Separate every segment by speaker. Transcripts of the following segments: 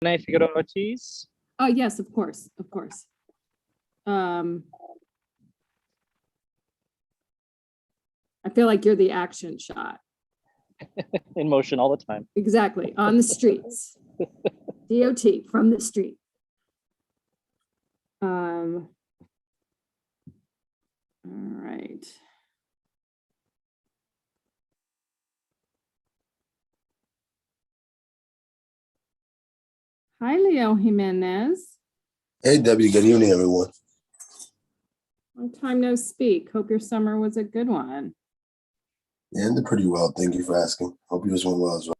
Speaker 1: Figueroa Ortiz.
Speaker 2: Oh, yes, of course, of course. I feel like you're the action shot.
Speaker 1: In motion all the time.
Speaker 2: Exactly, on the streets. DOT from the street. All right. Hi, Leo Jimenez.
Speaker 3: Hey, Debbie. Good evening, everyone.
Speaker 2: Long time no speak. Hope your summer was a good one.
Speaker 3: Yeah, ended pretty well. Thank you for asking. Hope yours went well as well.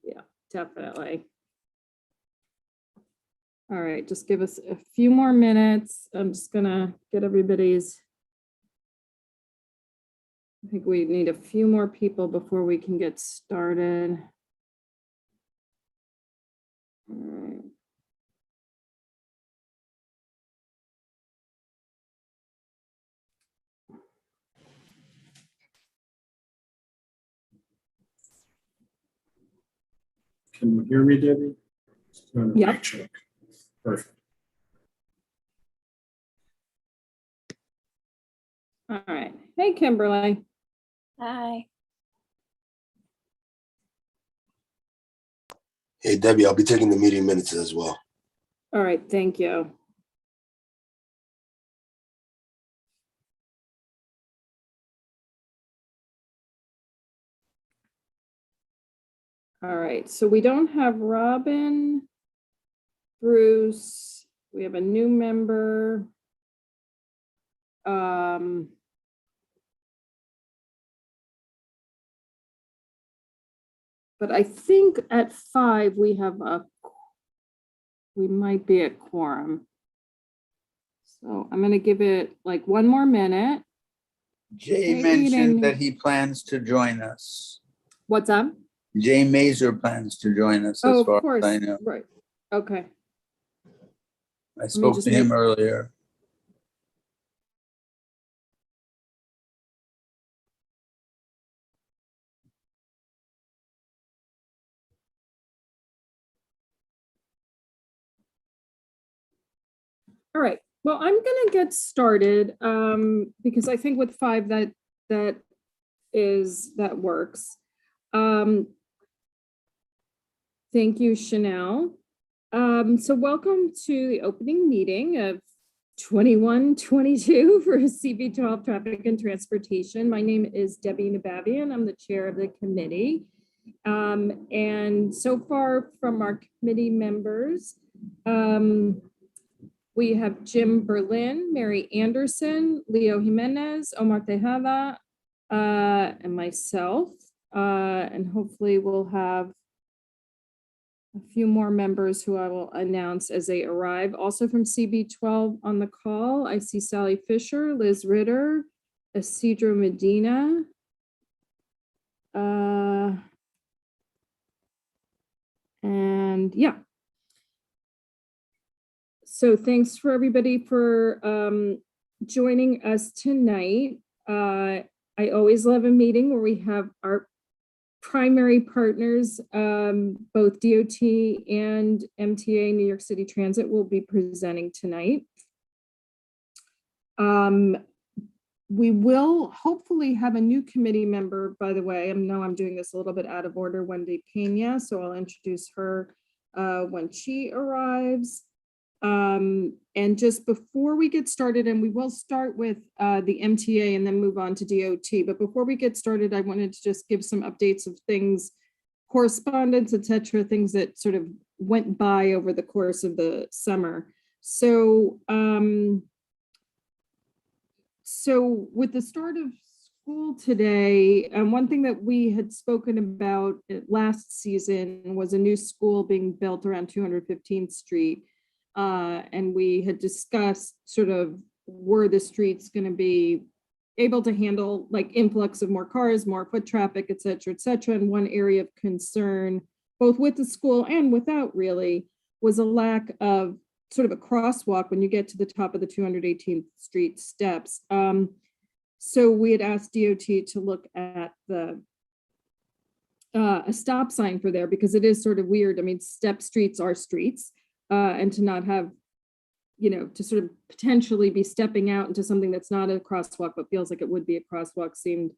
Speaker 2: Yeah, definitely. All right, just give us a few more minutes. I'm just gonna get everybody's. I think we need a few more people before we can get started. All right.
Speaker 4: Can you hear me, Debbie?
Speaker 2: Yep.
Speaker 4: Check. Perfect.
Speaker 2: All right. Hey, Kimberly.
Speaker 5: Hi.
Speaker 3: Hey, Debbie. I'll be taking the meeting minutes as well.
Speaker 2: All right, thank you. All right, so we don't have Robin, Bruce, we have a new member. But I think at 5 we might be at quorum. So I'm gonna give it like one more minute.
Speaker 6: Jay
Speaker 2: Maybe
Speaker 6: mentioned
Speaker 2: then-
Speaker 6: that he plans to join us.
Speaker 2: What's up?
Speaker 6: Jay Mazer plans to join us
Speaker 2: Oh,
Speaker 6: as
Speaker 2: of
Speaker 6: far
Speaker 2: course,
Speaker 6: as I know.
Speaker 2: right, okay.
Speaker 6: I spoke
Speaker 2: just
Speaker 6: to him
Speaker 2: make-
Speaker 6: earlier.
Speaker 2: All right, well, I'm gonna get started because I think with 5 that works. Thank you, Chanel. So welcome to the opening meeting of 21-22 for CB12 Traffic and Transportation. My name is Debbie Nabavian. I'm the chair of the committee. And so far from our committee members, we have Jim Berlin, Mary Anderson, Leo Jimenez, Omar Tejada, and myself. And hopefully we'll have a few more members who I will announce as they arrive. Also from CB12 on the call, I see Sally Fisher, Liz Ritter, Isidro Medina. And yeah. So thanks for everybody for joining us tonight. I always love a meeting where we have our primary partners, both DOT and MTA, New York City Transit, will be presenting tonight. We will hopefully have a new committee member, by the way. I know I'm doing this a little bit out of order, Wendy Pena, so I'll introduce her when she arrives. And just before we get started, and we will start with the MTA and then move on to DOT, but before we get started, I wanted to just give some updates of things, correspondence, etc., things that sort of went by over the course of the summer. So, so with the start of school today, one thing that we had spoken about last season was a new school being built around 215th Street. And we had discussed sort of were the streets going to be able to handle like influx of more cars, more foot traffic, et cetera, et cetera. And one area of concern, both with the school and without really, was a lack of sort of a crosswalk when you get to the top of the 218th Street steps. So we had asked DOT to look at the a stop sign for there, because it is sort of weird. I mean, step streets are streets, and to not have, to sort of potentially be stepping out into something that's not a crosswalk, but feels like it would be a crosswalk, seemed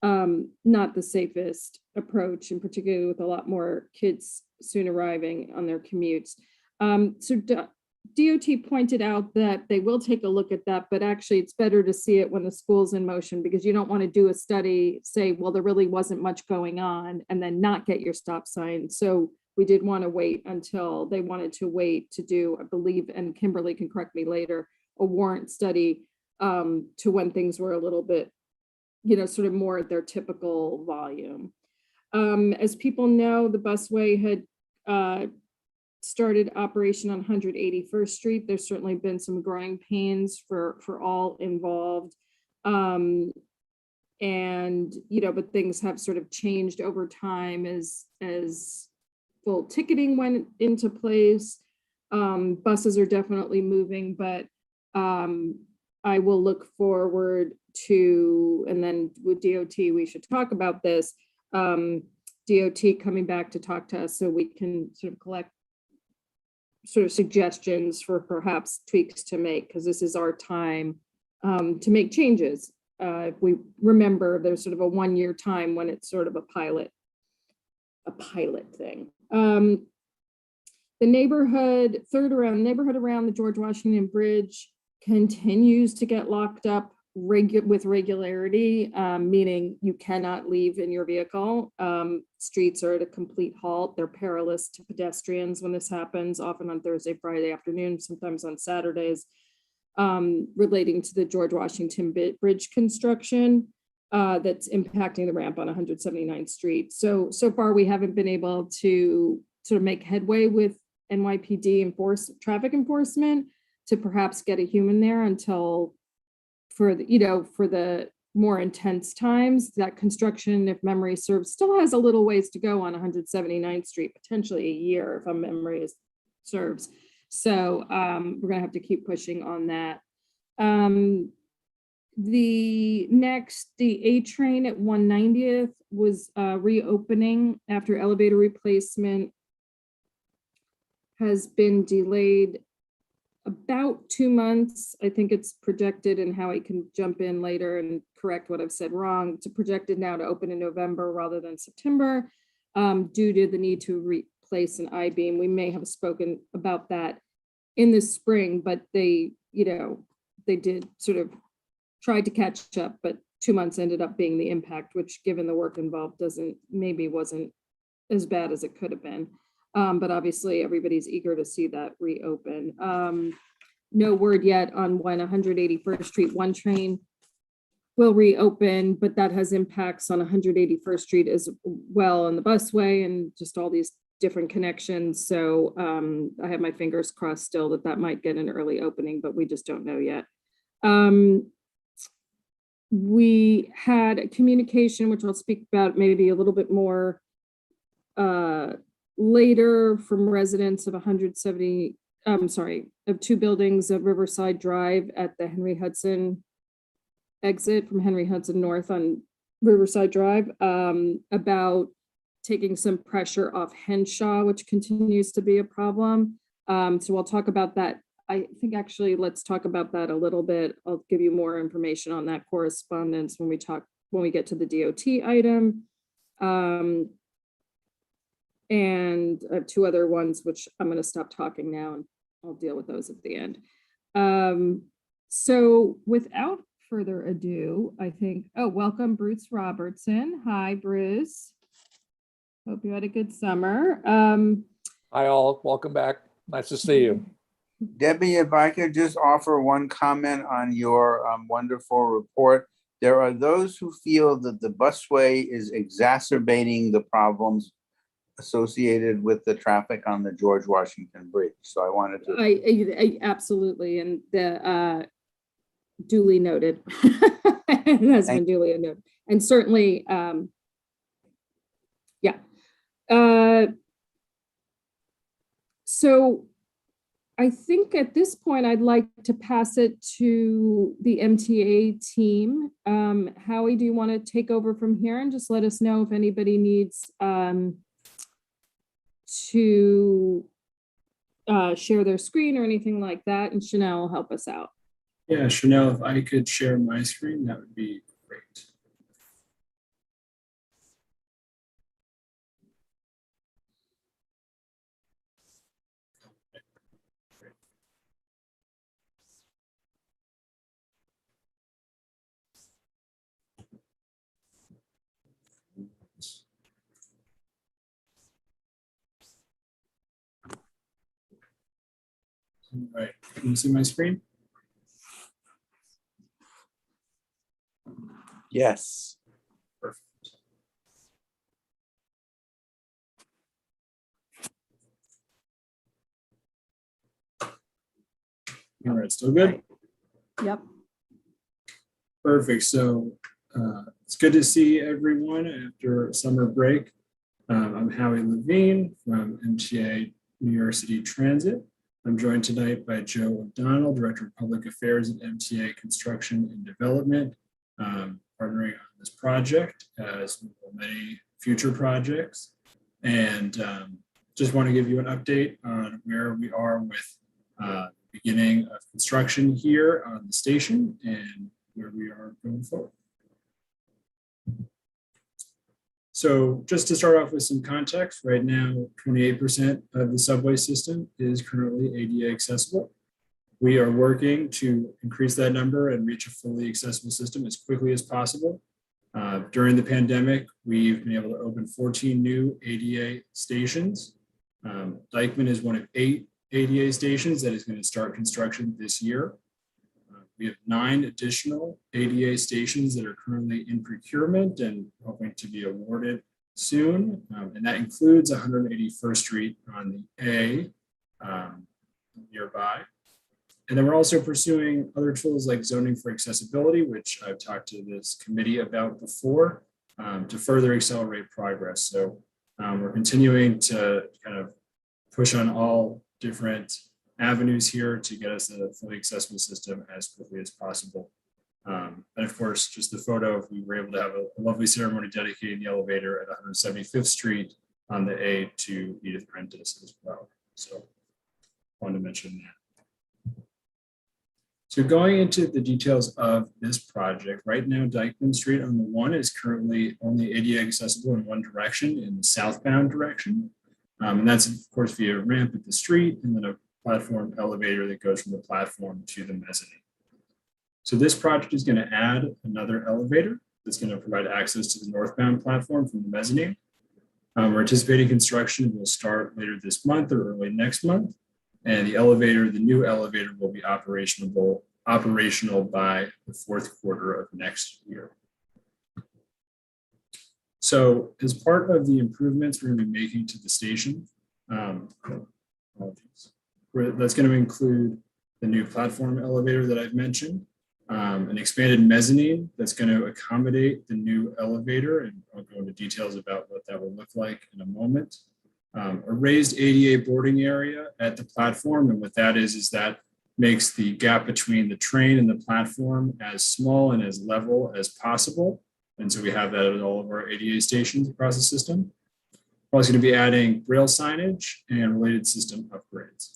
Speaker 2: not the safest approach, and particularly with a lot more kids soon arriving on their commutes. So DOT pointed out that they will take a look at that, but actually it's better to see it when the school's in motion, because you don't want to do a study, say, well, there really wasn't much going on, and then not get your stop sign. So we did want to wait until they wanted to wait to do, I believe, and Kimberly can correct me later, a warrant study to when things were a little bit, sort of more at their typical volume. As people know, the busway had started operation on 181st Street. There's certainly been some growing pains for all involved. But things have sort of changed over time as full ticketing went into place. Buses are definitely moving, but I will look forward to, and then with DOT, we should talk about this, DOT coming back to talk to us so we can sort of collect sort of suggestions for perhaps tweaks to make, because this is our time to make changes. If we remember, there's sort of a 1-year time when it's sort of a pilot thing. The neighborhood around the George Washington Bridge continues to get locked up with regularity, meaning you cannot leave in your vehicle. Streets are at a complete halt. They're perilous to pedestrians when this happens, often on Thursday, Friday afternoon, sometimes on Saturdays, relating to the George Washington Bridge construction that's impacting the ramp on 179th Street. So far, we haven't been able to sort of make headway with NYPD traffic enforcement to perhaps get a human there until for the more intense times. That construction, if memory serves, still has a little ways to go on 179th Street, potentially a year if memory serves. So we're gonna have to keep pushing on that. The A train at 190th was reopening after elevator replacement has been delayed about 2 months. I think it's projected, and Howie can jump in later and correct what I've said wrong. It's projected now to open in November rather than September, due to the need to replace an I-beam. We may have spoken about that in the spring, but they did sort of try to catch up, but 2 months ended up being the impact, which given the work involved wasn't as bad as it could have been. But obviously everybody's eager to see that reopen. No word yet on when 181st Street 1 train will reopen, but that has impacts on 181st Street as well on the busway and just all these different connections. So I have my fingers crossed still that might get an early opening, but we just don't know yet. We had a communication, which I'll speak about maybe a little bit more later, from residents of 2 buildings of Riverside Drive at the Henry Hudson exit from Henry Hudson North on Riverside Drive, about taking some pressure off Henshaw, which continues to be a problem. So I'll talk about that. I think actually let's talk about that a little bit. I'll give you more information on that correspondence when we get to the DOT item. And 2 other ones, which I'm going to stop talking now and I'll deal with those at the end. So without further ado, I think, welcome Bruce Robertson. Hi, Bruce. Hope you had a good summer.
Speaker 5: Hi all, welcome back. Nice to see you.
Speaker 6: Debbie, if I could just offer one comment on your wonderful report. There are those who feel that the busway is exacerbating the problems associated with the traffic on the George Washington Bridge. So I wanted to.
Speaker 2: I absolutely, and the duly noted. It has been duly noted, and certainly, yeah. So I think at this point, I'd like to pass it to the MTA team. Howie, do you want to take over from here and just let us know if anybody needs to share their screen or anything like that, and Chanel will help us out.
Speaker 4: Yeah, Chanel, if I could share my screen, that would be great. All right, can you see my screen?
Speaker 6: Yes.
Speaker 4: Perfect. All right, still good?
Speaker 2: Yep.
Speaker 4: Perfect. So it's good to see everyone after summer break. I'm Howie Levine from MTA New York City Transit. I'm joined tonight by Joe O'Donnell, Director of Public Affairs at MTA Construction and Development, partnering on this project as many future projects. And just want to give you an update on where we are with beginning of construction here on the station and where we are going forward. So just to start off with some context, right now, 28% of the subway system is currently ADA accessible. We are working to increase that number and reach a fully accessible system as quickly as possible. During the pandemic, we've been able to open 14 new ADA stations. Dyckman is one of 8 ADA stations that is going to start construction this year. We have 9 additional ADA stations that are currently in procurement and hoping to be awarded soon. And that includes 181st Street on the A nearby. And then we're also pursuing other tools like zoning for accessibility, which I've talked to this committee about before, to further accelerate progress. So we're continuing to kind of push on all different avenues here to get us a fully accessible system as quickly as possible. And of course, just the photo, we were able to have a lovely ceremony dedicating the elevator at 175th Street on the A to Edith Prentice as well. So I wanted to mention that. So going into the details of this project, right now, Dyckman Street on the 1 is currently only ADA accessible in one direction, in the southbound direction. And that's, of course, via a ramp at the street and then a platform elevator that goes from the platform to the mezzanine. So this project is going to add another elevator that's going to provide access to the northbound platform from the mezzanine. We're anticipating construction will start later this month or early next month. And the elevator, the new elevator, will be operational by the 4th quarter of next year. So as part of the improvements we're going to be making to the station, that's going to include the new platform elevator that I've mentioned, an expanded mezzanine that's going to accommodate the new elevator, and I'll go into details about what that will look like in a moment. A raised ADA boarding area at the platform, and what that is that makes the gap between the train and the platform as small and as level as possible. And so we have that at all of our ADA stations across the system. We're also going to be adding rail signage and related system upgrades.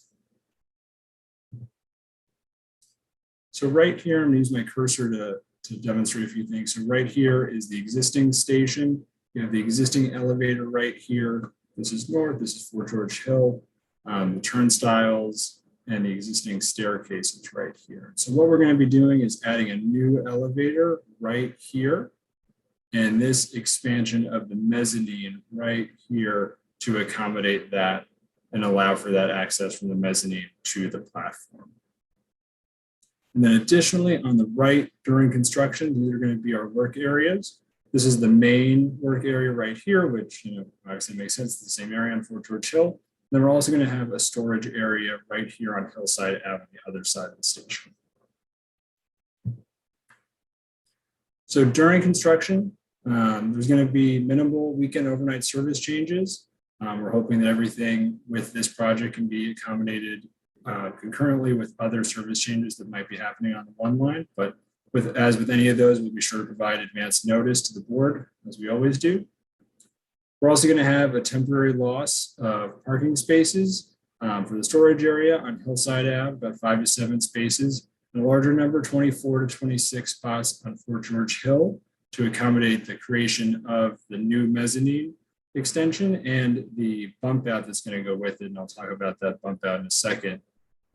Speaker 4: So right here, I'm going to use my cursor to demonstrate a few things. So right here is the existing station. You have the existing elevator right here. This is north, this is Fort George Hill, the turnstiles, and the existing staircases right here. So what we're going to be doing is adding a new elevator right here, and this expansion of the mezzanine right here to accommodate that and allow for that access from the mezzanine to the platform. And then additionally, on the right during construction, these are going to be our work areas. This is the main work area right here, which obviously makes sense. It's the same area on Fort George Hill. And then we're also going to have a storage area right here on Hillside Ave, the other side of the station. So during construction, there's going to be minimal weekend overnight service changes. We're hoping that everything with this project can be accommodated concurrently with other service changes that might be happening on the one line. But as with any of those, we'll be sure to provide advance notice to the board, as we always do. We're also going to have a temporary loss of parking spaces for the storage area on Hillside Ave, about 5 to 7 spaces, and a larger number, 24 to 26 spots on Fort George Hill, to accommodate the creation of the new mezzanine extension and the bump out that's going to go with it. And I'll talk about that bump out in a second.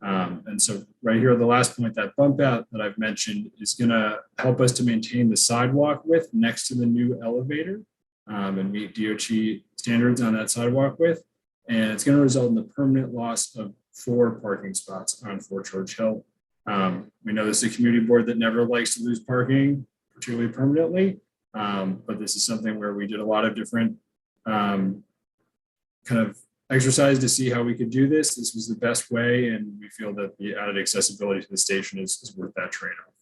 Speaker 4: And so right here, the last point, that bump out that I've mentioned is going to help us to maintain the sidewalk width next to the new elevator and meet DOT standards on that sidewalk width. And it's going to result in the permanent loss of 4 parking spots on Fort George Hill. We know this is a community board that never likes to lose parking, particularly permanently, but this is something where we did a lot of different kind of exercise to see how we could do this. This was the best way, and we feel that the added accessibility to the station is worth that trade-off.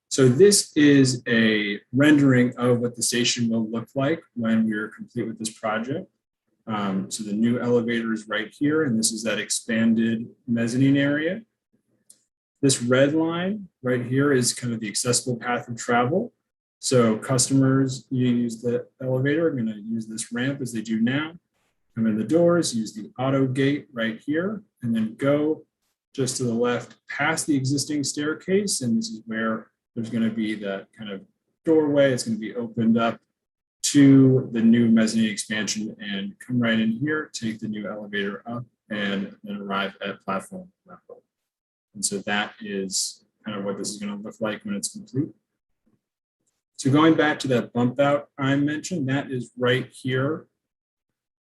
Speaker 4: So this is a rendering of what the station will look like when we're complete with this project. So the new elevator is right here, and this is that expanded mezzanine area. This red line right here is kind of the accessible path of travel. So customers, you use the elevator, are going to use this ramp as they do now. Come in the doors, use the auto gate right here, and then go just to the left past the existing staircase. And this is where there's going to be that kind of doorway. It's going to be opened up to the new mezzanine expansion, and come right in here, take the new elevator up, and then arrive at platform level. And so that is kind of what this is going to look like when it's complete. So going back to that bump out I mentioned, that is right here.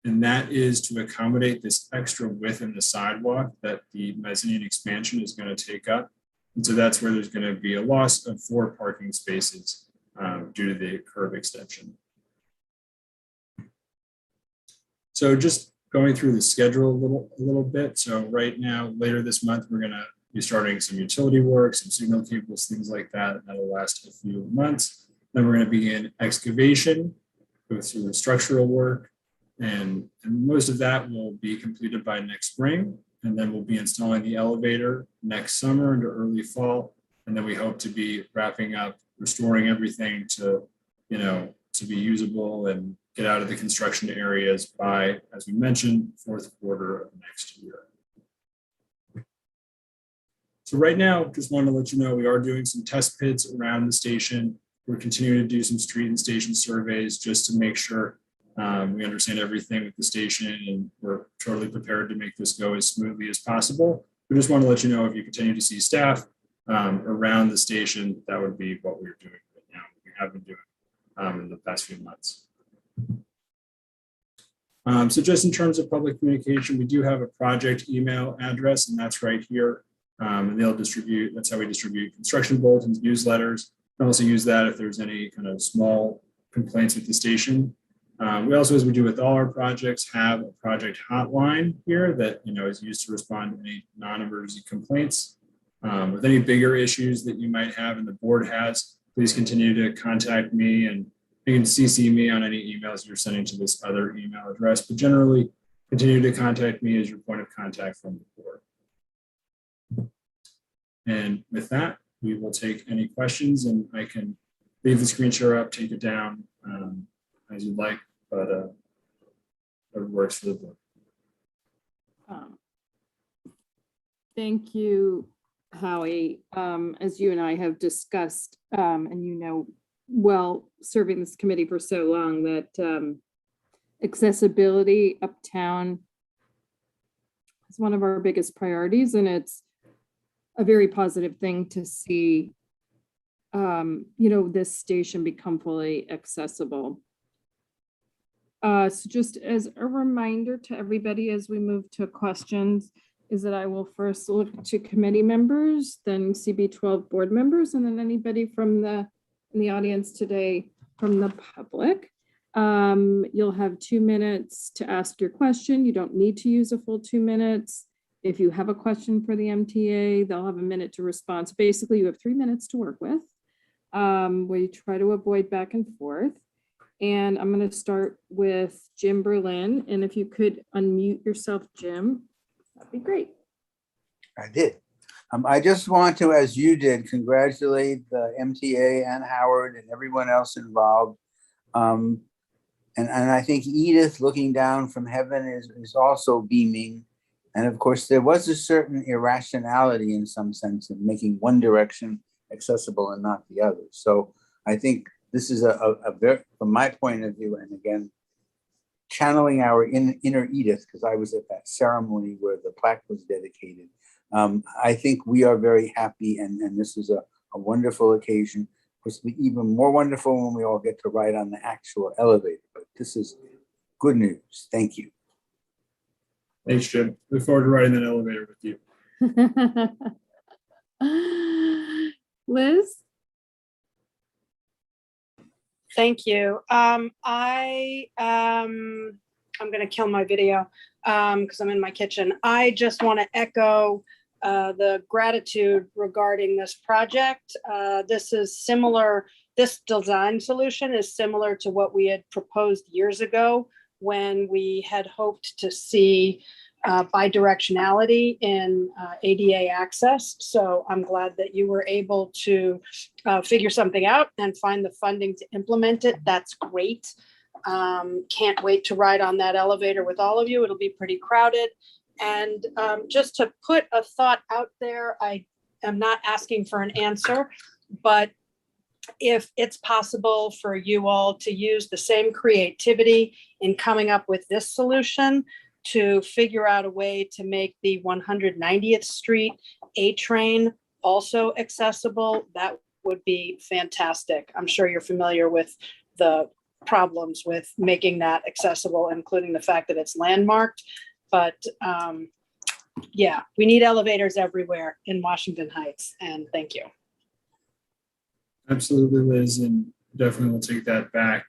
Speaker 4: And that is to accommodate this extra width in the sidewalk that the mezzanine expansion is going to take up. And so that's where there's going to be a loss of 4 parking spaces due to the curb extension. So just going through the schedule a little bit. So right now, later this month, we're going to be starting some utility work, some signal cables, things like that. And that'll last a few months. Then we're going to begin excavation, go through the structural work, and most of that will be completed by next spring. And then we'll be installing the elevator next summer into early fall. And then we hope to be wrapping up, restoring everything to, to be usable and get out of the construction areas by, as we mentioned, 4th quarter of next year. So right now, just wanted to let you know, we are doing some test pits around the station. We're continuing to do some street and station surveys just to make sure we understand everything with the station, and we're totally prepared to make this go as smoothly as possible. We just want to let you know, if you continue to see staff around the station, that would be what we're doing right now. We have been doing in the past few months. So just in terms of public communication, we do have a project email address, and that's right here. And they'll distribute, that's how we distribute construction bulletins, newsletters. We also use that if there's any kind of small complaints with the station. We also, as we do with all our projects, have a project hotline here that is used to respond to any non-emergency complaints. With any bigger issues that you might have and the board has, please continue to contact me, and you can CC me on any emails you're sending to this other email address, but generally continue to contact me as your point of contact from the board. And with that, we will take any questions, and I can leave the screen share up, take it down as you'd like, but whatever works for the board.
Speaker 2: Thank you, Howie. As you and I have discussed, and well, serving this committee for so long, that accessibility uptown is one of our biggest priorities, and it's a very positive thing to see, this station become fully accessible. So just as a reminder to everybody as we move to questions, is that I will first look to committee members, then CB12 board members, and then anybody from in the audience today from the public. You'll have 2 minutes to ask your question. You don't need to use a full 2 minutes. If you have a question for the MTA, they'll have a minute to respond. So basically, you have 3 minutes to work with, where you try to avoid back and forth. And I'm going to start with Jim Berlin. And if you could unmute yourself, Jim, that'd be great.
Speaker 6: I did. I just want to, as you did, congratulate the MTA and Howard and everyone else involved. And I think Edith, looking down from heaven, is also beaming. And of course, there was a certain irrationality in some sense in making one direction accessible and not the other. So I think this is a very, from my point of view, and again, channeling our inner Edith, because I was at that ceremony where the plaque was dedicated. I think we are very happy, and this is a wonderful occasion. Of course, it'll be even more wonderful when we all get to ride on the actual elevator, but this is good news. Thank you.
Speaker 4: Thanks, Jim. Look forward to riding that elevator with you.
Speaker 2: Liz?
Speaker 7: Thank you. I'm going to kill my video because I'm in my kitchen. I just want to echo the gratitude regarding this project. This is similar. This design solution is similar to what we had proposed years ago when we had hoped to see bidirectionality in ADA access. So I'm glad that you were able to figure something out and find the funding to implement it. That's great. Can't wait to ride on that elevator with all of you. It'll be pretty crowded. And just to put a thought out there, I am not asking for an answer, but if it's possible for you all to use the same creativity in coming up with this solution to figure out a way to make the 190th Street A train also accessible, that would be fantastic. I'm sure you're familiar with the problems with making that accessible, including the fact that it's landmarked. But yeah, we need elevators everywhere in Washington Heights, and thank you.
Speaker 4: Absolutely, Liz, and definitely we'll take that back.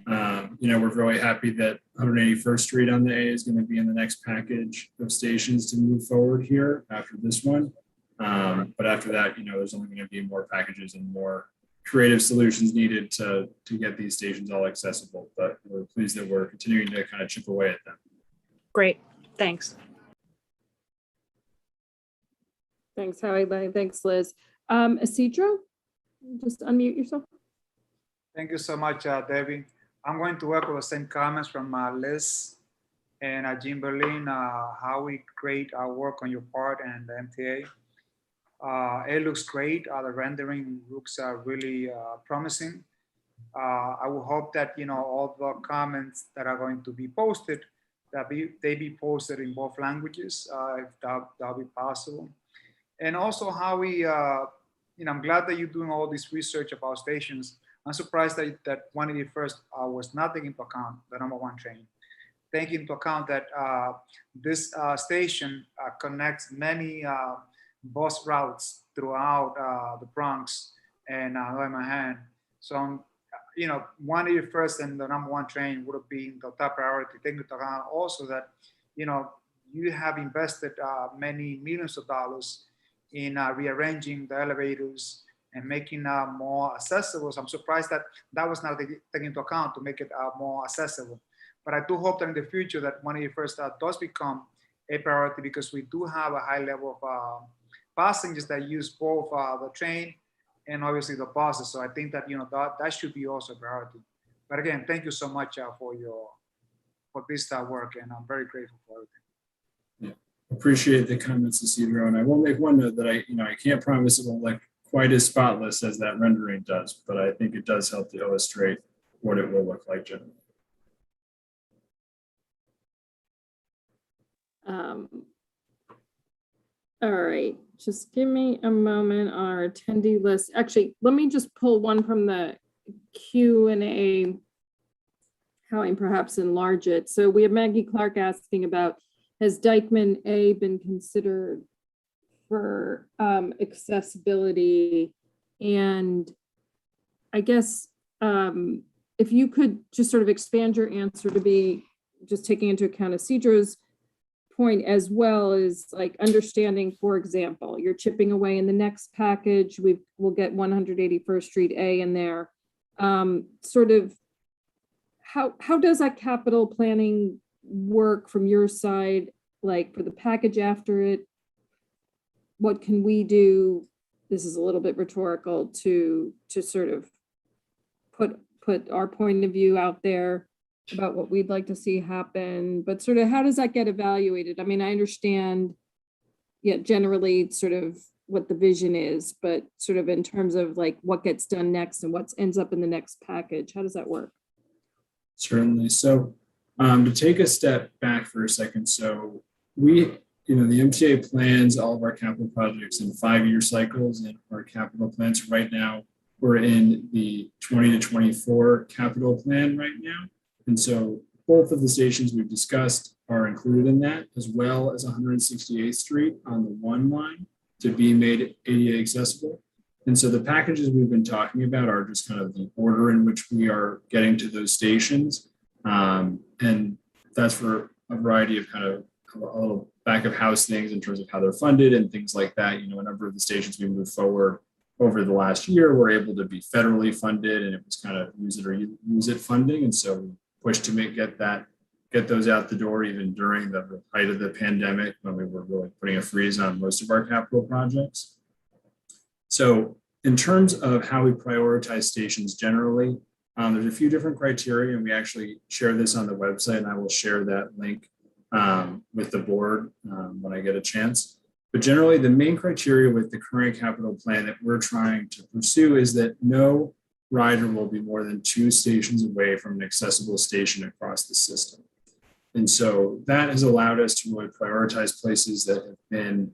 Speaker 4: We're really happy that 181st Street on the A is going to be in the next package of stations to move forward here after this one. But after that, there's only going to be more packages and more creative solutions needed to get these stations all accessible. But we're pleased that we're continuing to kind of chip away at them.
Speaker 7: Great, thanks.
Speaker 2: Thanks, Howie. Thanks, Liz. Isidro, just unmute yourself.
Speaker 8: Thank you so much, Debbie. I'm going to echo the same comments from Liz and Jim Berlin, how we create our work on your part and the MTA. It looks great. The rendering looks really promising. I will hope that, all the comments that are going to be posted, that they be posted in both languages, if that'll be possible. And also how we, I'm glad that you're doing all this research about stations. I'm surprised that 181st was not taking into account the #1 train. Taking into account that this station connects many bus routes throughout the Bronx and Lower Manhattan. So, 181st and the #1 train would have been the top priority. Taking into account also that, you have invested many millions of dollars in rearranging the elevators and making more accessible. So I'm surprised that that was not taken into account to make it more accessible. But I do hope that in the future that 181st does become a priority, because we do have a high level of passengers that use both the train and obviously the buses. So I think that, that should be also a priority. But again, thank you so much for this work, and I'm very grateful for everything.
Speaker 4: Yeah, appreciate the comments, Isidro. And I will make one note that I can't promise it will look quite as spotless as that rendering does, but I think it does help to illustrate what it will look like generally.
Speaker 2: All right, just give me a moment on our attendee list. Actually, let me just pull one from the Q&A, how I perhaps enlarge it. So we have Maggie Clark asking about, has Dykeman A been considered for accessibility? And I guess if you could just sort of expand your answer to be just taking into account Isidro's point, as well as like understanding, for example, you're chipping away in the next package, we'll get 181st Street A in there. Sort of how does that capital planning work from your side? Like for the package after it, what can we do? This is a little bit rhetorical to sort of put our point of view out there about what we'd like to see happen, but sort of how does that get evaluated? I mean, I understand, yeah, generally sort of what the vision is, but sort of in terms of like what gets done next and what ends up in the next package, how does that work?
Speaker 4: Certainly. So to take a step back for a second, so we, the MTA plans all of our capital projects in 5-year cycles, and our capital plans right now, we're in the 20 to 24 capital plan right now. And so both of the stations we've discussed are included in that, as well as 168th Street on the 1 line to be made ADA accessible. And so the packages we've been talking about are just kind of the order in which we are getting to those stations. And that's for a variety of kind of a little back of house things in terms of how they're funded and things like that. A number of the stations we moved forward over the last year were able to be federally funded, and it was kind of use it or use it funding. And so we pushed to get those out the door even during the height of the pandemic, when we were really putting a freeze on most of our capital projects. So in terms of how we prioritize stations generally, there's a few different criteria, and we actually share this on the website, and I will share that link with the board when I get a chance. But generally, the main criteria with the current capital plan that we're trying to pursue is that no rider will be more than 2 stations away from an accessible station across the system. And so that has allowed us to really prioritize places that have been,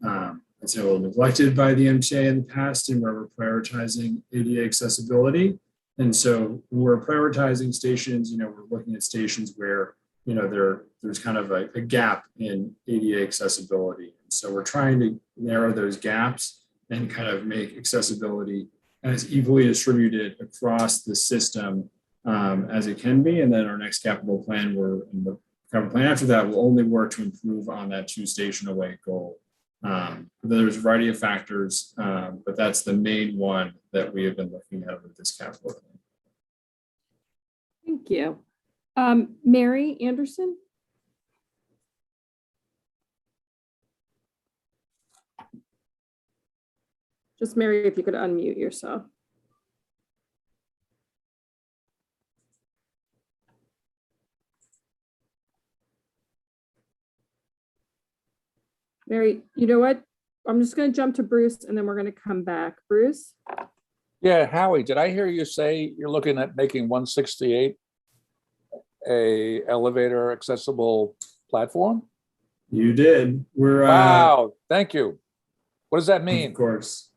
Speaker 4: I'd say, a little neglected by the MTA in the past, and where we're prioritizing ADA accessibility. And so we're prioritizing stations, we're looking at stations where, there's kind of a gap in ADA accessibility. And so we're trying to narrow those gaps and kind of make accessibility as equally distributed across the system as it can be. And then our next capital plan, the capital plan after that will only work to improve on that 2 station away goal. There's a variety of factors, but that's the main one that we have been looking at with this capital plan.
Speaker 2: Thank you. Mary Anderson? Just Mary, if you could unmute yourself. Mary, you know what? I'm just going to jump to Bruce and then we're going to come back. Bruce?
Speaker 5: Yeah, Howie, did I hear you say you're looking at making 168 a elevator accessible platform?
Speaker 4: You did. We're
Speaker 5: Wow, thank you. What does that
Speaker 4: of
Speaker 5: mean?
Speaker 4: course.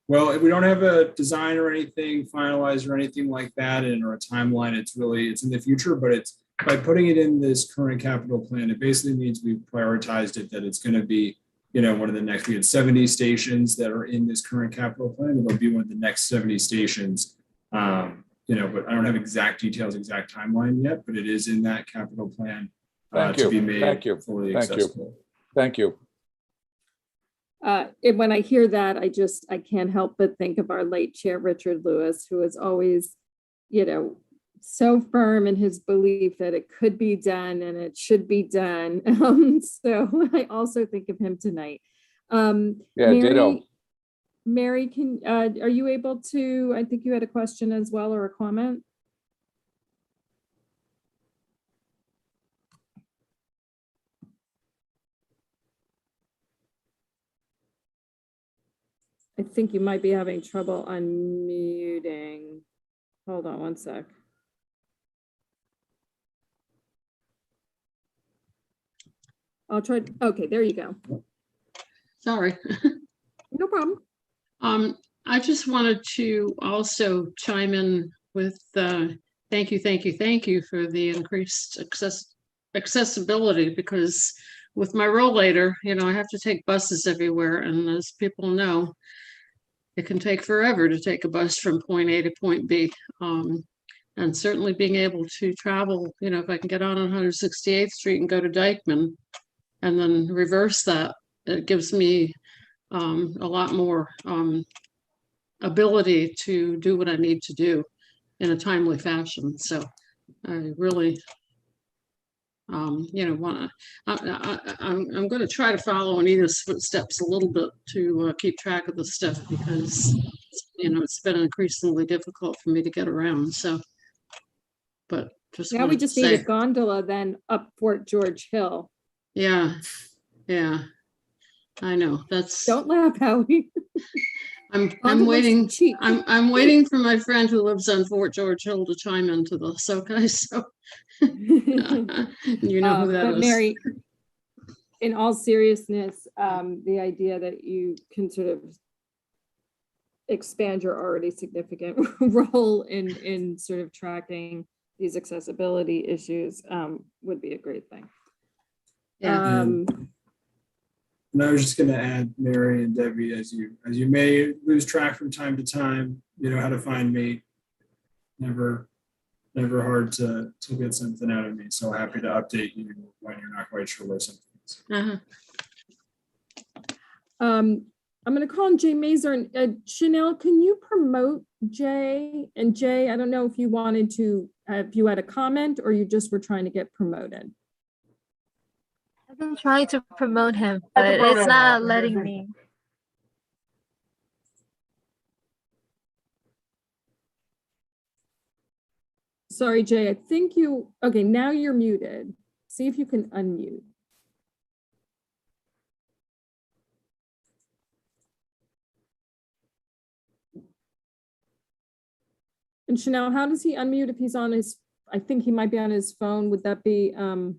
Speaker 4: Well, we don't have a design or anything finalized or anything like that, or a timeline. It's in the future, but it's by putting it in this current capital plan, it basically means we've prioritized it, that it's going to be, one of the next, we had 70 stations that are in this current capital plan. It'll be one of the next 70 stations. But I don't have exact details, exact timeline yet, but it is in that capital plan to be made fully accessible.
Speaker 5: Thank you.
Speaker 2: And when I hear that, I can't help but think of our late chair, Richard Lewis, who is always, so firm in his belief that it could be done and it should be done. So I also think of him tonight.
Speaker 5: Ditto.
Speaker 2: Mary, are you able to, I think you had a question as well, or a comment? I think you might be having trouble unmuting. Hold on one sec. I'll try. Okay, there you go.
Speaker 9: Sorry.
Speaker 2: No problem.
Speaker 9: I just wanted to also chime in with thank you for the increased accessibility, because with my rollator, I have to take buses everywhere, and as people know, it can take forever to take a bus from point A to point B. And certainly being able to travel, if I can get on 168th Street and go to Dykeman and then reverse that, it gives me a lot more ability to do what I need to do in a timely fashion. So I really, want to, I'm going to try to follow Anita's footsteps a little bit to keep track of the stuff because, it's been increasingly difficult for me to get around. So, but just
Speaker 2: Now we
Speaker 9: wanted to
Speaker 2: just need a
Speaker 9: say,
Speaker 2: gondola then up Fort George Hill.
Speaker 9: yeah, I know. That's,
Speaker 2: Don't laugh, Howie.
Speaker 9: I'm
Speaker 2: Gondolas
Speaker 9: waiting.
Speaker 2: cheap.
Speaker 9: I'm waiting for my friend who lives on Fort George Hill to chime into this. Okay, so you know who that
Speaker 2: But
Speaker 9: is.
Speaker 2: Mary, in all seriousness, the idea that you can sort of expand your already significant role in sort of tracking these accessibility issues would be a great thing.
Speaker 9: Yeah.
Speaker 4: And I was just going to add, Mary and Debbie, as you may lose track from time to time, you know how to find me. Never hard to get something out of me. So happy to update you when you're not quite sure where something is.
Speaker 2: I'm going to call on Jay Mazur. Chanel, can you promote Jay? And Jay, I don't know if you wanted to, if you had a comment or you just were trying to get promoted.
Speaker 10: I've been trying to promote him, but it's not letting me.
Speaker 2: Sorry, Jay, I think you, okay, now you're muted. See if you can unmute. And Chanel, how does he unmute if he's on his, I think he might be on his phone. Would that be *6?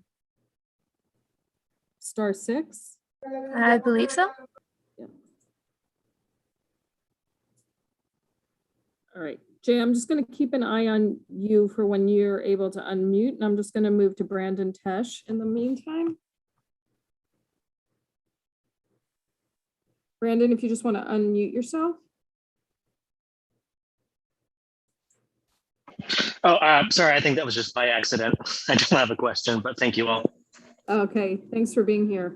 Speaker 10: I believe so.
Speaker 2: Yeah. All right, Jay, I'm just going to keep an eye on you for when you're able to unmute, and I'm just going to move to Brandon Tesh in the meantime. Brandon, if you just want to unmute yourself.
Speaker 11: Oh, sorry, I think that was just by accident. I don't have a question, but thank you all.
Speaker 2: Okay, thanks for being here.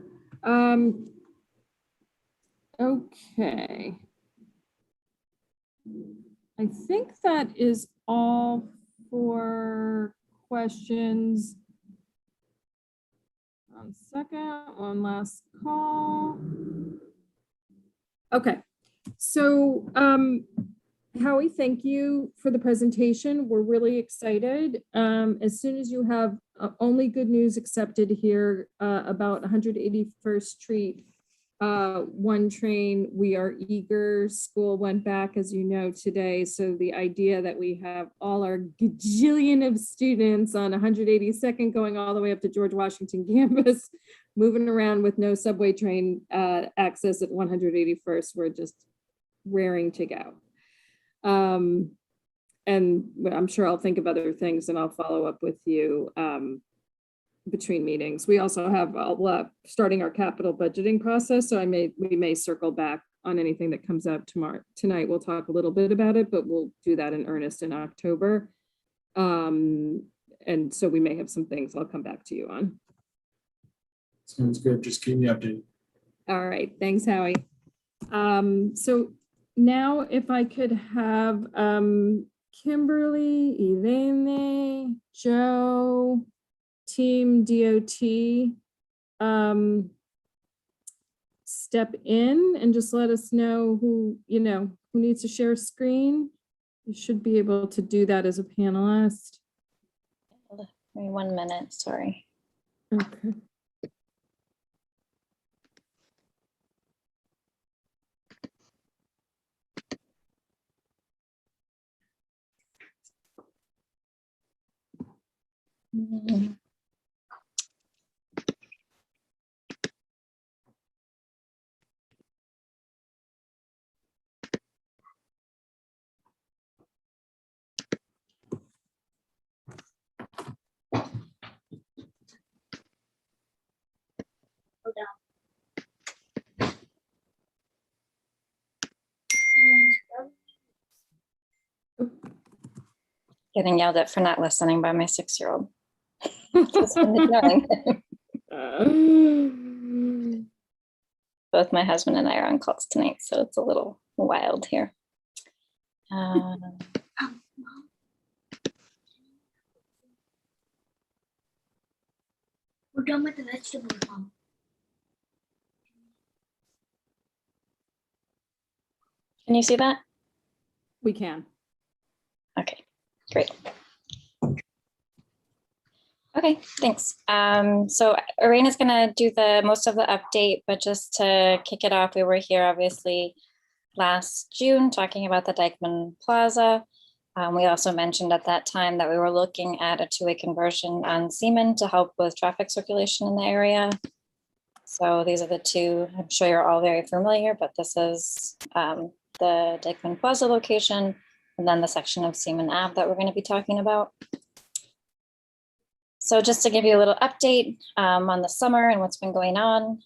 Speaker 2: Okay. I think that is all for questions. 1 second, one last call. Okay, so Howie, thank you for the presentation. We're really excited. As soon as you have only good news accepted here about 181st Street, one train, we are eager. School went back, as you know, today. So the idea that we have all our gajillion of students on 182nd going all the way up to George Washington campus, moving around with no subway train access at 181st, we're just raring to go. And I'm sure I'll think of other things and I'll follow up with you between meetings. We also have starting our capital budgeting process, so we may circle back on anything that comes up tonight. We'll talk a little bit about it, but we'll do that in earnest in October. And so we may have some things I'll come back to you on.
Speaker 4: Sounds good. Just keep me updated.
Speaker 2: All right, thanks, Howie. So now if I could have Kimberly, Elaine, Joe, Team DOT step in and just let us know who needs to share screen. You should be able to do that as a panelist.
Speaker 12: Give me 1 minute, sorry.
Speaker 2: Okay.
Speaker 12: Getting yelled at for not listening by my 6-year-old. Both my husband and I are on calls tonight, so it's a little wild here.
Speaker 13: done with the vegetables, Mom.
Speaker 12: Can you see that?
Speaker 2: We can.
Speaker 12: Okay, great. Okay, thanks. So Irene is gonna do the most of the update, but just to kick it off, we were here obviously last June talking about the Dykeman Plaza. We also mentioned at that time that we were looking at a two-way conversion on Seaman to help with traffic circulation in the area. So these are the two, I'm sure you're all very familiar, but this is the Dykeman Plaza location, and then the section of Seaman Ave that we're going to be talking about. So just to give you a little update on the summer and what's been going on,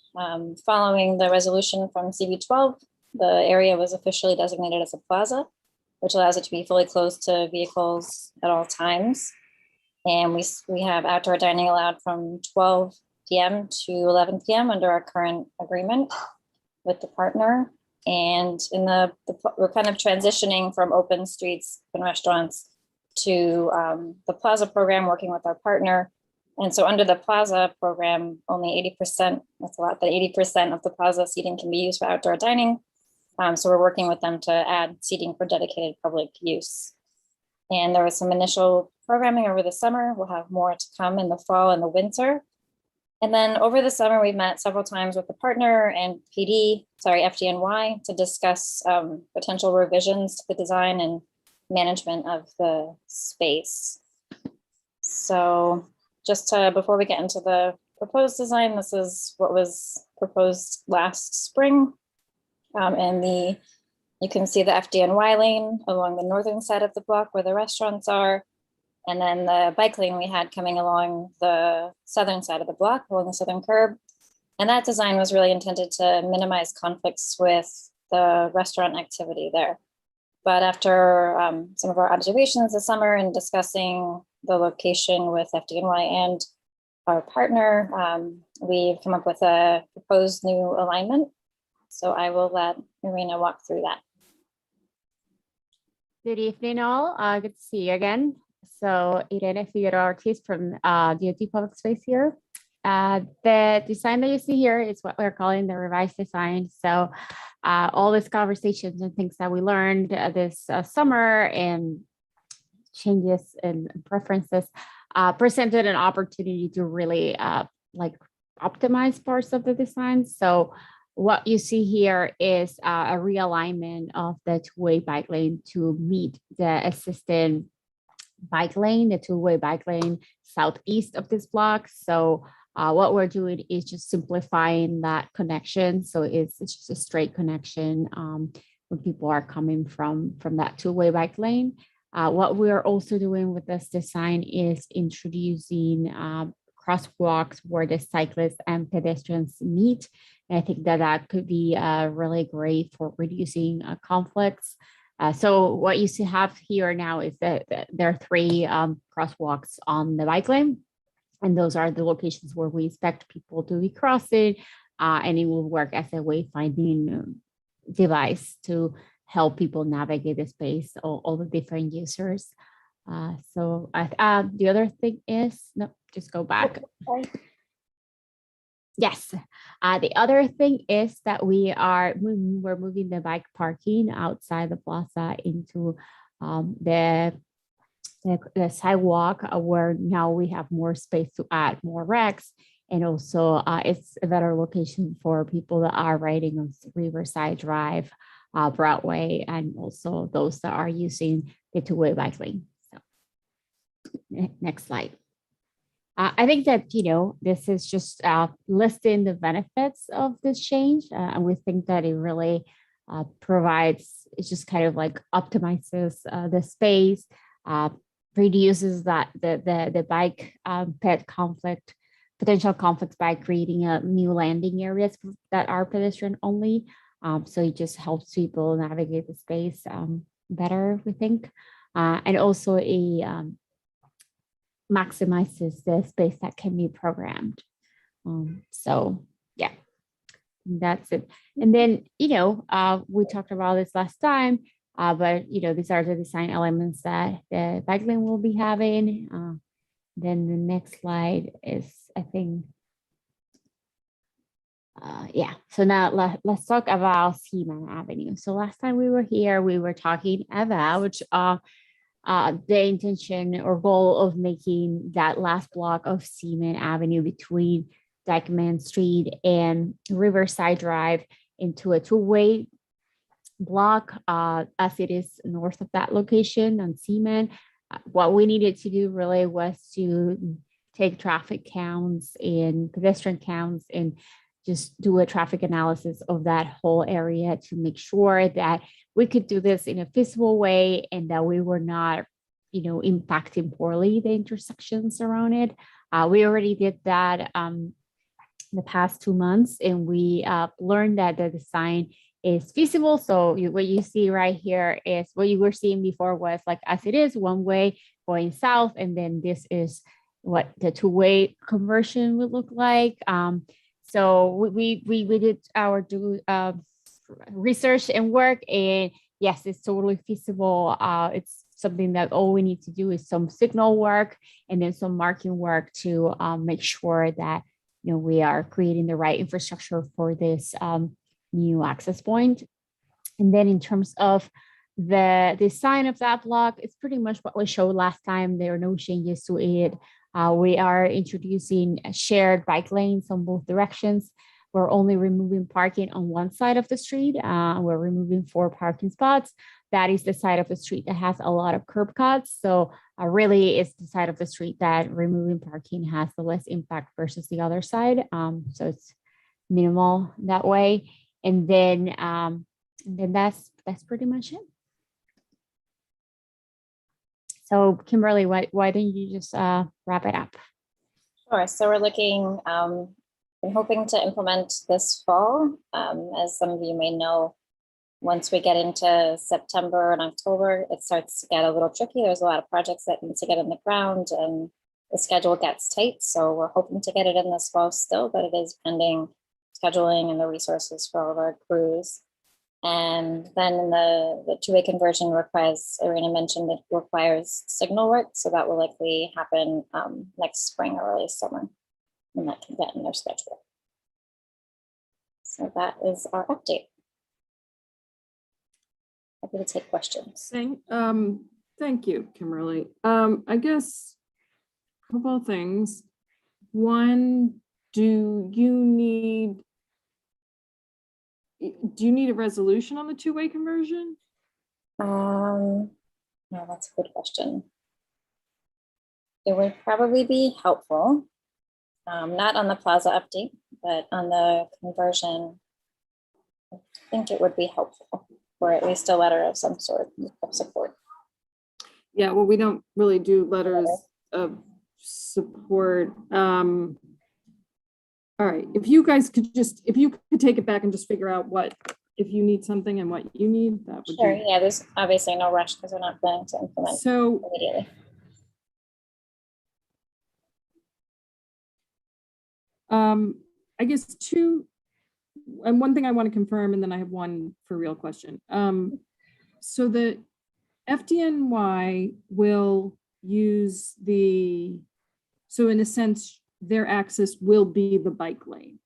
Speaker 12: following the resolution from CB12, the area was officially designated as a plaza, which allows it to be fully closed to vehicles at all times. And we have outdoor dining allowed from 12 p.m. to 11 p.m. under our current agreement with the partner. And we're kind of transitioning from open streets and restaurants to the Plaza program, working with our partner. And so under the Plaza program, only 80%, that's a lot, but 80% of the Plaza seating can be used for outdoor dining. So we're working with them to add seating for dedicated public use. And there was some initial programming over the summer. We'll have more to come in the fall and the winter. And then over the summer, we met several times with the partner and FDNY to discuss potential revisions to the design and management of the space. So just before we get into the proposed design, this is what was proposed last spring. And you can see the FDNY lane along the northern side of the block where the restaurants are. And then the bike lane we had coming along the southern side of the block, along the southern curb. And that design was really intended to minimize conflicts with the restaurant activity there. But after some of our observations this summer and discussing the location with FDNY and our partner, we've come up with a proposed new alignment. So I will let Irina walk through that.
Speaker 14: Good evening, all. Good to see you again. So Irene Figueroa Ortiz from DOT Public Space here. The design that you see here is what we're calling the revised design. So all these conversations and things that we learned this summer and changes and preferences presented an opportunity to really optimize parts of the design. So what you see here is a realignment of the two-way bike lane to meet the existing bike lane, the two-way bike lane southeast of this block. So what we're doing is just simplifying that connection. So it's just a straight connection when people are coming from that two-way bike lane. What we're also doing with this design is introducing crosswalks where the cyclists and pedestrians meet. And I think that could be really great for reducing conflicts. So what you have here now is that there are three crosswalks on the bike lane. And those are the locations where we expect people to be crossing. And it will work as a wayfinding device to help people navigate the space, all the different users. So the other thing is, no, just go back. Yes, the other thing is that we're moving the bike parking outside the plaza into the sidewalk where now we have more space to add more racks. And also it's a better location for people that are riding on Riverside Drive, Broadway, and also those that are using the two-way bike lane. So next slide. I think that, this is just listing the benefits of this change. And we think that it really provides, it just kind of like optimizes the space, reduces the bike pet conflict, potential conflicts by creating new landing areas that are pedestrian only. So it just helps people navigate the space better, we think. And also maximizes the space that can be programmed. So yeah, that's it. And then, we talked about this last time, but these are the design elements that the bike lane will be having. Then the next slide is, I think, Yeah, so now let's talk about Seaman Avenue. So last time we were here, we were talking about the intention or goal of making that last block of Seaman Avenue between Dykeman Street and Riverside Drive into a two-way block as it is north of that location on Seaman. What we needed to do really was to take traffic counts and pedestrian counts and just do a traffic analysis of that whole area to make sure that we could do this in a feasible way and that we were not, impacting poorly the intersections around it. We already did that the past 2 months, and we learned that the design is feasible. So what you see right here is what you were seeing before was like as it is, one way going south, and then this is what the two-way conversion would look like. So we did our research and work, and yes, it's totally feasible. It's something that all we need to do is some signal work and then some marking work to make sure that we are creating the right infrastructure for this new access point. And then in terms of the design of that block, it's pretty much what we showed last time. There are no changes to it. We are introducing shared bike lanes on both directions. We're only removing parking on one side of the street. We're removing 4 parking spots. That is the side of the street that has a lot of curb cuts. So really it's the side of the street that removing parking has the less impact versus the other side. So it's minimal that way. And then that's pretty much it. So Kimberly, why don't you just wrap it up?
Speaker 12: Sure. So we're looking, we're hoping to implement this fall. As some of you may know, once we get into September and October, it starts to get a little tricky. There's a lot of projects that need to get in the ground and the schedule gets tight. So we're hoping to get it in this fall still, but it is pending scheduling and the resources for all of our crews. And then the two-way conversion requires, Irina mentioned, it requires signal work. So that will likely happen next spring or early summer, and that can get in their schedule. So that is our update. Happy to take questions.
Speaker 2: Thank you, Kimberly. I guess a couple of things. One, do you need a resolution on the two-way conversion?
Speaker 12: No, that's a good question. It would probably be helpful, not on the plaza update, but on the conversion. I think it would be helpful, or at least a letter of some sort of support.
Speaker 2: Yeah, well, we don't really do letters of support. All right, if you guys could if you could take it back and just figure out if you need something and what you need, that would
Speaker 12: Sure,
Speaker 2: be.
Speaker 12: yeah, there's obviously no rush because we're not planning to implement immediately.
Speaker 2: I guess one thing I want to confirm, and then I have one for real question. So the FDNY will use so in a sense, their access will be the bike lane.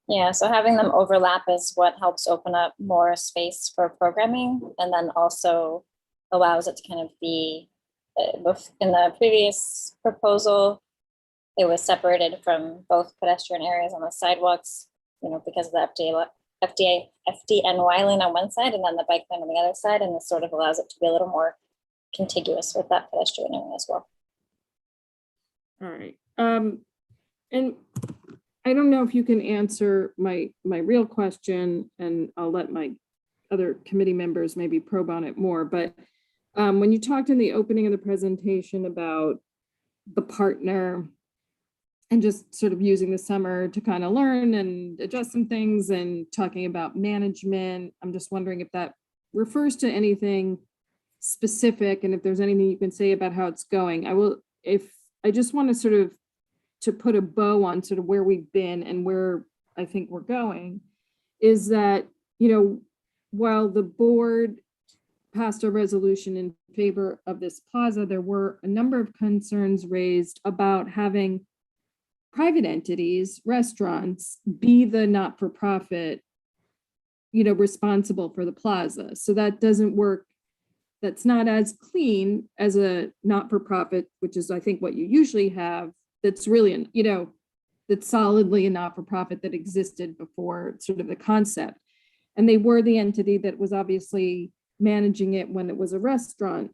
Speaker 12: Yeah, so having them overlap is what helps open up more space for programming, and then also allows it to kind of be, in the previous proposal, it was separated from both pedestrian areas on the sidewalks, because of the FDNY lane on one side and then the bike lane on the other side, and this sort of allows it to be a little more contiguous with that pedestrian area as well.
Speaker 2: All right. And I don't know if you can answer my real question, and I'll let my other committee members maybe probe on it more, but when you talked in the opening of the presentation about the partner and just sort of using the summer to kind of learn and adjust some things and talking about management, I'm just wondering if that refers to anything specific and if there's anything you can say about how it's going. I just want to sort of to put a bow on sort of where we've been and where I think we're going, is that, while the board passed a resolution in favor of this plaza, there were a number of concerns raised about having private entities, restaurants, be the not-for-profit, responsible for the plaza. So that doesn't work. That's not as clean as a not-for-profit, which is, I think, what you usually have. That's really, that's solidly a not-for-profit that existed before sort of the concept. And they were the entity that was obviously managing it when it was a restaurant,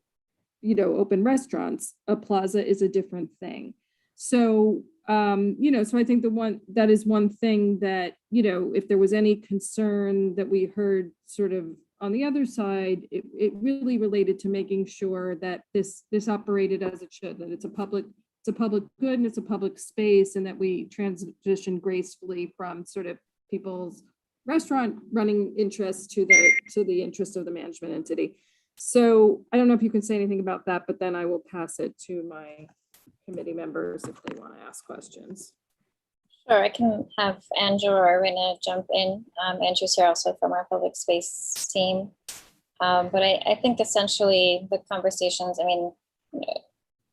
Speaker 2: open restaurants. A plaza is a different thing. So, so I think that is one thing that, if there was any concern that we heard sort of on the other side, it really related to making sure that this operated as it should, that it's a public good and it's a public space, and that we transition gracefully from sort of people's restaurant running interests to the interest of the management entity. So I don't know if you can say anything about that, but then I will pass it to my committee members if they want to ask questions.
Speaker 12: Sure, I can have Andrew or Irina jump in. Andrew's here also from our public space team. But I think essentially the conversations,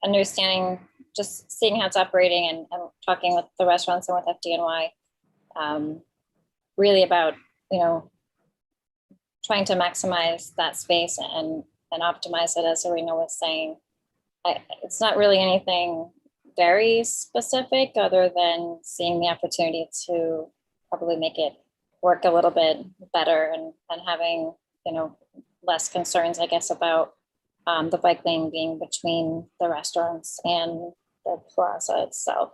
Speaker 12: understanding, just seeing how it's operating and talking with the restaurants and with FDNY, really about, trying to maximize that space and optimize it, as Irina was saying. It's not really anything very specific other than seeing the opportunity to probably make it work a little bit better and having, less concerns, I guess, about the bike lane being between the restaurants and the plaza itself.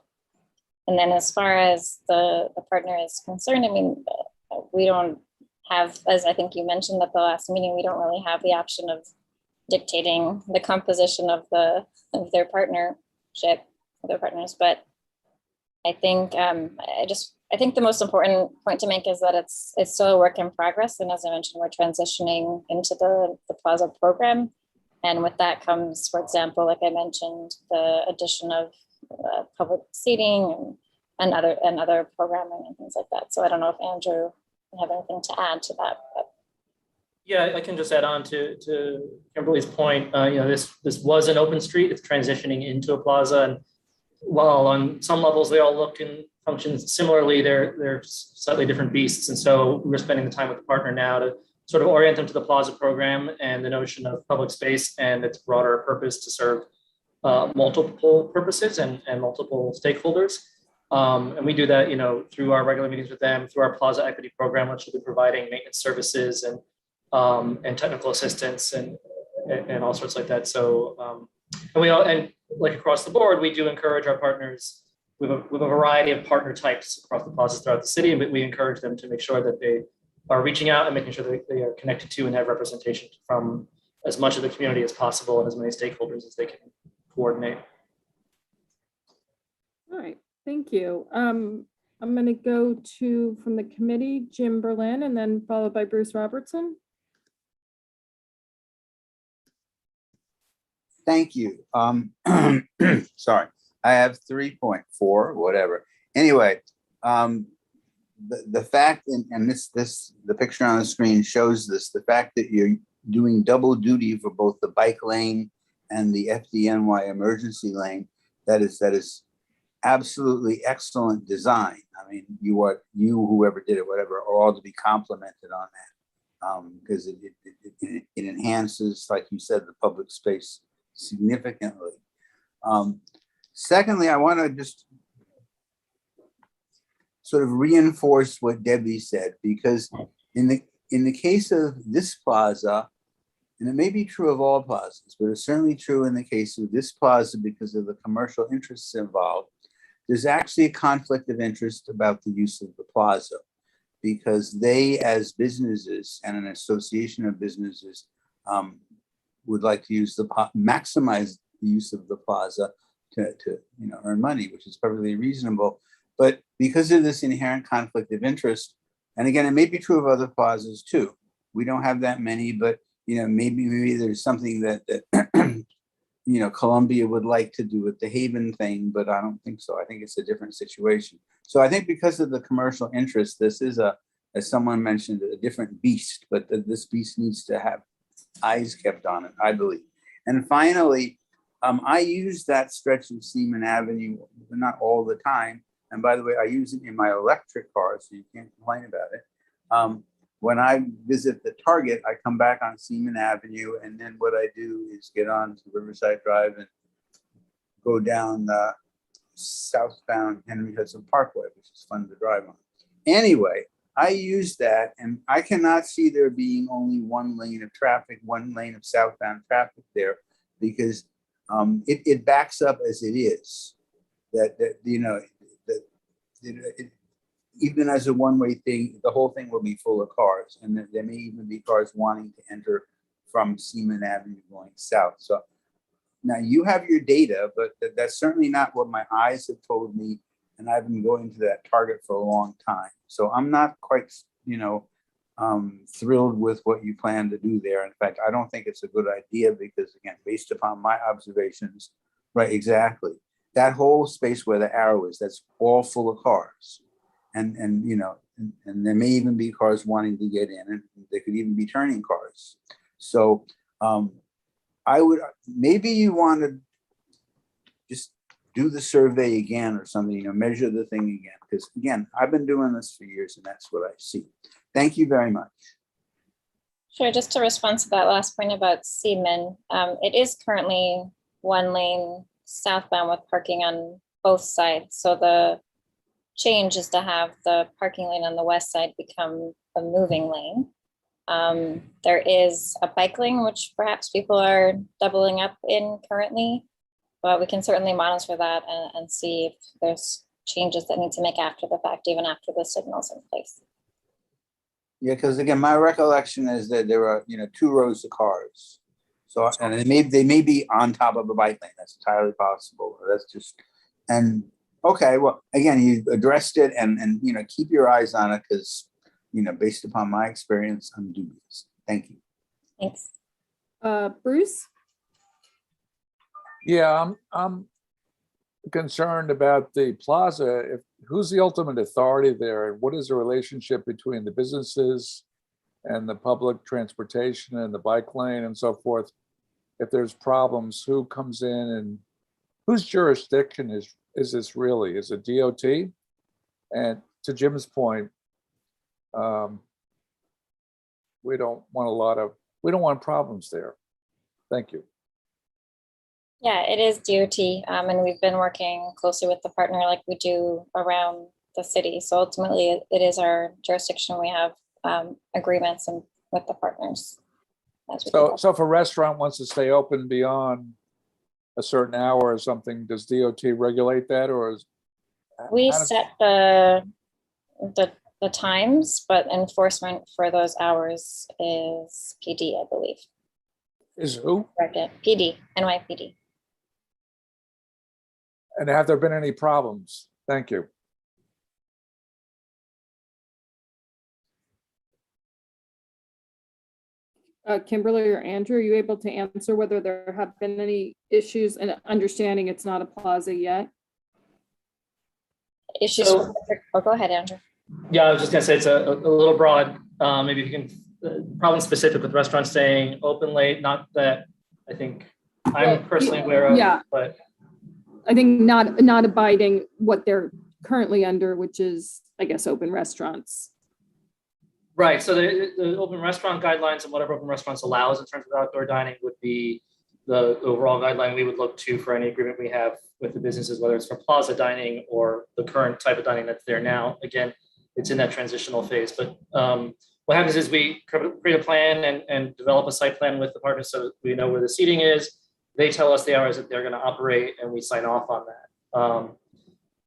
Speaker 12: And then as far as the partner is concerned, we don't have, as I think you mentioned at the last meeting, we don't really have the option of dictating the composition of their partnership, their partners. But I think I think the most important point to make is that it's still a work in progress. And as I mentioned, we're transitioning into the Plaza program. And with that comes, for example, like I mentioned, the addition of public seating and other programming and things like that. So I don't know if Andrew have anything to add to that. But.
Speaker 13: Yeah, I can just add on to Kimberly's point. This was an open street. It's transitioning into a plaza, and while on some levels they all look and function similarly, they're slightly different beasts. And so we're spending the time with the partner now to sort of orient them to the plaza program and the notion of public space and its broader purpose to serve multiple purposes and multiple stakeholders. And we do that, through our regular meetings with them, through our Plaza Equity Program, which will be providing maintenance services and technical assistance and all sorts like that. So, and like across the board, we do encourage our partners with a variety of partner types across the plazas throughout the city, but we encourage them to make sure that they are reaching out and making sure that they are connected to and have representation from as much of the community as possible and as many stakeholders as they can coordinate.
Speaker 2: All right. Thank you. I'm going to go to, from the committee, Jim Berlin, and then followed by Bruce Robertson.
Speaker 6: Thank you. Sorry, I have 3.4, whatever. Anyway, the fact, and the picture on the screen shows this, the fact that you're doing double duty for both the bike lane and the FDNY emergency lane, that is absolutely excellent design. I mean, whoever did it, whatever, are all to be complimented on that, because it enhances, like you said, the public space significantly. Secondly, I want to just sort of reinforce what Debbie said, because in the case of this plaza, and it may be true of all plazas, but it's certainly true in the case of this plaza because of the commercial interests involved, there's actually a conflict of interest about the use of the plaza, because they, as businesses and an association of businesses, would like to maximize the use of the plaza to earn money, which is perfectly reasonable. But because of this inherent conflict of interest, and again, it may be true of other plazas too. We don't have that many, but maybe there's something that Columbia would like to do with the Haven thing, but I don't think so. I think it's a different situation. So I think because of the commercial interest, this is as someone mentioned, a different beast, but this beast needs to have eyes kept on it, I believe. And finally, I use that stretch of Seaman Avenue, not all the time, And by the way, I use it in my electric car, so you can't complain about it. When I visit the Target, I come back on Seaman Avenue, and then what I do is get on to Riverside Drive and go down the southbound Henry Hudson Parkway, which is fun to drive on. Anyway, I use that, and I cannot see there being only one lane of traffic, one lane of southbound traffic there, because it backs up as it is. Even as a one-way thing, the whole thing will be full of cars, and there may even be cars wanting to enter from Seaman Avenue going south. So now you have your data, but that's certainly not what my eyes have told me, and I've been going to that Target for a long time. So I'm not quite, thrilled with what you plan to do there. In fact, I don't think it's a good idea because, again, based upon my observations, right, exactly, that whole space where the arrow is, that's all full of cars. And there may even be cars wanting to get in, and there could even be turning cars. So I would, maybe you want to just do the survey again or something, measure the thing again. Because again, I've been doing this for years and that's what I see. Thank you very much.
Speaker 12: Sure, just to respond to that last point about Seaman, it is currently one lane southbound with parking on both sides. So the change is to have the parking lane on the west side become a moving lane. There is a bike lane, which perhaps people are doubling up in currently, but we can certainly monitor that and see if there's changes that need to make after the fact, even after the signal's in place.
Speaker 6: Yeah, because again, my recollection is that there are, 2 rows of cars. So, and they may be on top of a bike lane. That's entirely possible. That's just, and okay, well, again, you addressed it and keep your eyes on it because, based upon my experience, I'm dubious. Thank you.
Speaker 12: Thanks.
Speaker 2: Bruce?
Speaker 5: Yeah, I'm concerned about the plaza. Who's the ultimate authority there, and what is the relationship between the businesses and the public transportation and the bike lane and so forth? If there's problems, who comes in and whose jurisdiction is this really? Is it DOT? And to Jim's point, we don't want problems there. Thank you.
Speaker 12: Yeah, it is DOT, and we've been working closely with the partner like we do around the city. So ultimately, it is our jurisdiction. We have agreements and with the partners.
Speaker 5: So if a restaurant wants to stay open beyond a certain hour or something, does DOT regulate that, or is
Speaker 12: we set the times, but enforcement for those hours is PD, I believe.
Speaker 5: Is who?
Speaker 12: PD, NYPD.
Speaker 5: And have there been any problems? Thank you.
Speaker 2: Kimberly or Andrew, are you able to answer whether there have been any issues, and understanding it's not a plaza yet?
Speaker 12: Issues? Oh, go ahead, Andrew.
Speaker 13: Yeah, I was just gonna say it's a little broad. Maybe if you can, problem specific with restaurants staying open late, not that I think I'm personally aware of,
Speaker 2: yeah, but I think not abiding what they're currently under, which is, I guess, open restaurants.
Speaker 13: Right. So the open restaurant guidelines and whatever open restaurants allows in terms of outdoor dining would be the overall guideline we would look to for any agreement we have with the businesses, whether it's for plaza dining or the current type of dining that's there now. Again, it's in that transitional phase. But what happens is we create a plan and develop a site plan with the partners so we know where the seating is. They tell us the hours that they're going to operate and we sign off on that.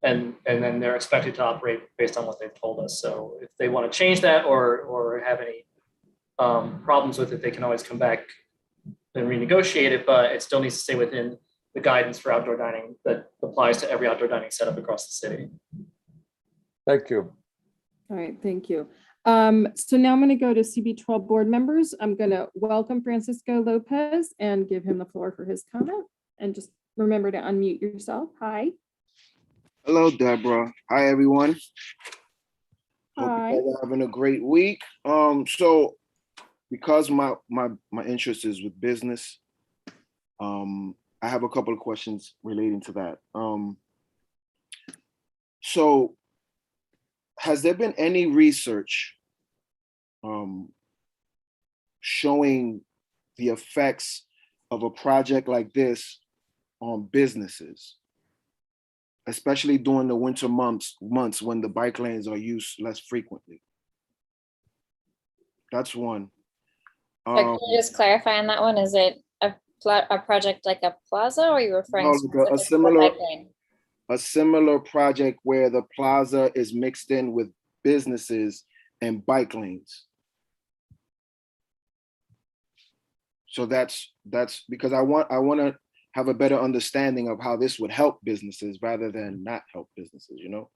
Speaker 13: And then they're expected to operate based on what they've told us. So if they want to change that or have any problems with it, they can always come back and renegotiate it, but it still needs to stay within the guidance for outdoor dining that applies to every outdoor dining setup across the city.
Speaker 5: Thank you.
Speaker 2: All right, thank you. So now I'm going to go to CB12 board members. I'm going to welcome Francisco Lopez and give him the floor for his comment. And just remember to unmute yourself. Hi.
Speaker 15: Hello, Deborah. Hi, everyone.
Speaker 2: Hi.
Speaker 15: Hope you guys are having a great week. So because my interest is with business, I have a couple of questions relating to that. So has there been any research showing the effects of a project like this on businesses, especially during the winter months when the bike lanes are used less frequently? That's one.
Speaker 12: So can you just clarify on that one? Is it a project like a plaza, or are you referring
Speaker 15: No,
Speaker 12: specifically
Speaker 15: like
Speaker 12: to the bike lane?
Speaker 15: a similar project where the plaza is mixed in with businesses and bike lanes. So that's because I want to have a better understanding of how this would help businesses rather than not help businesses, you know?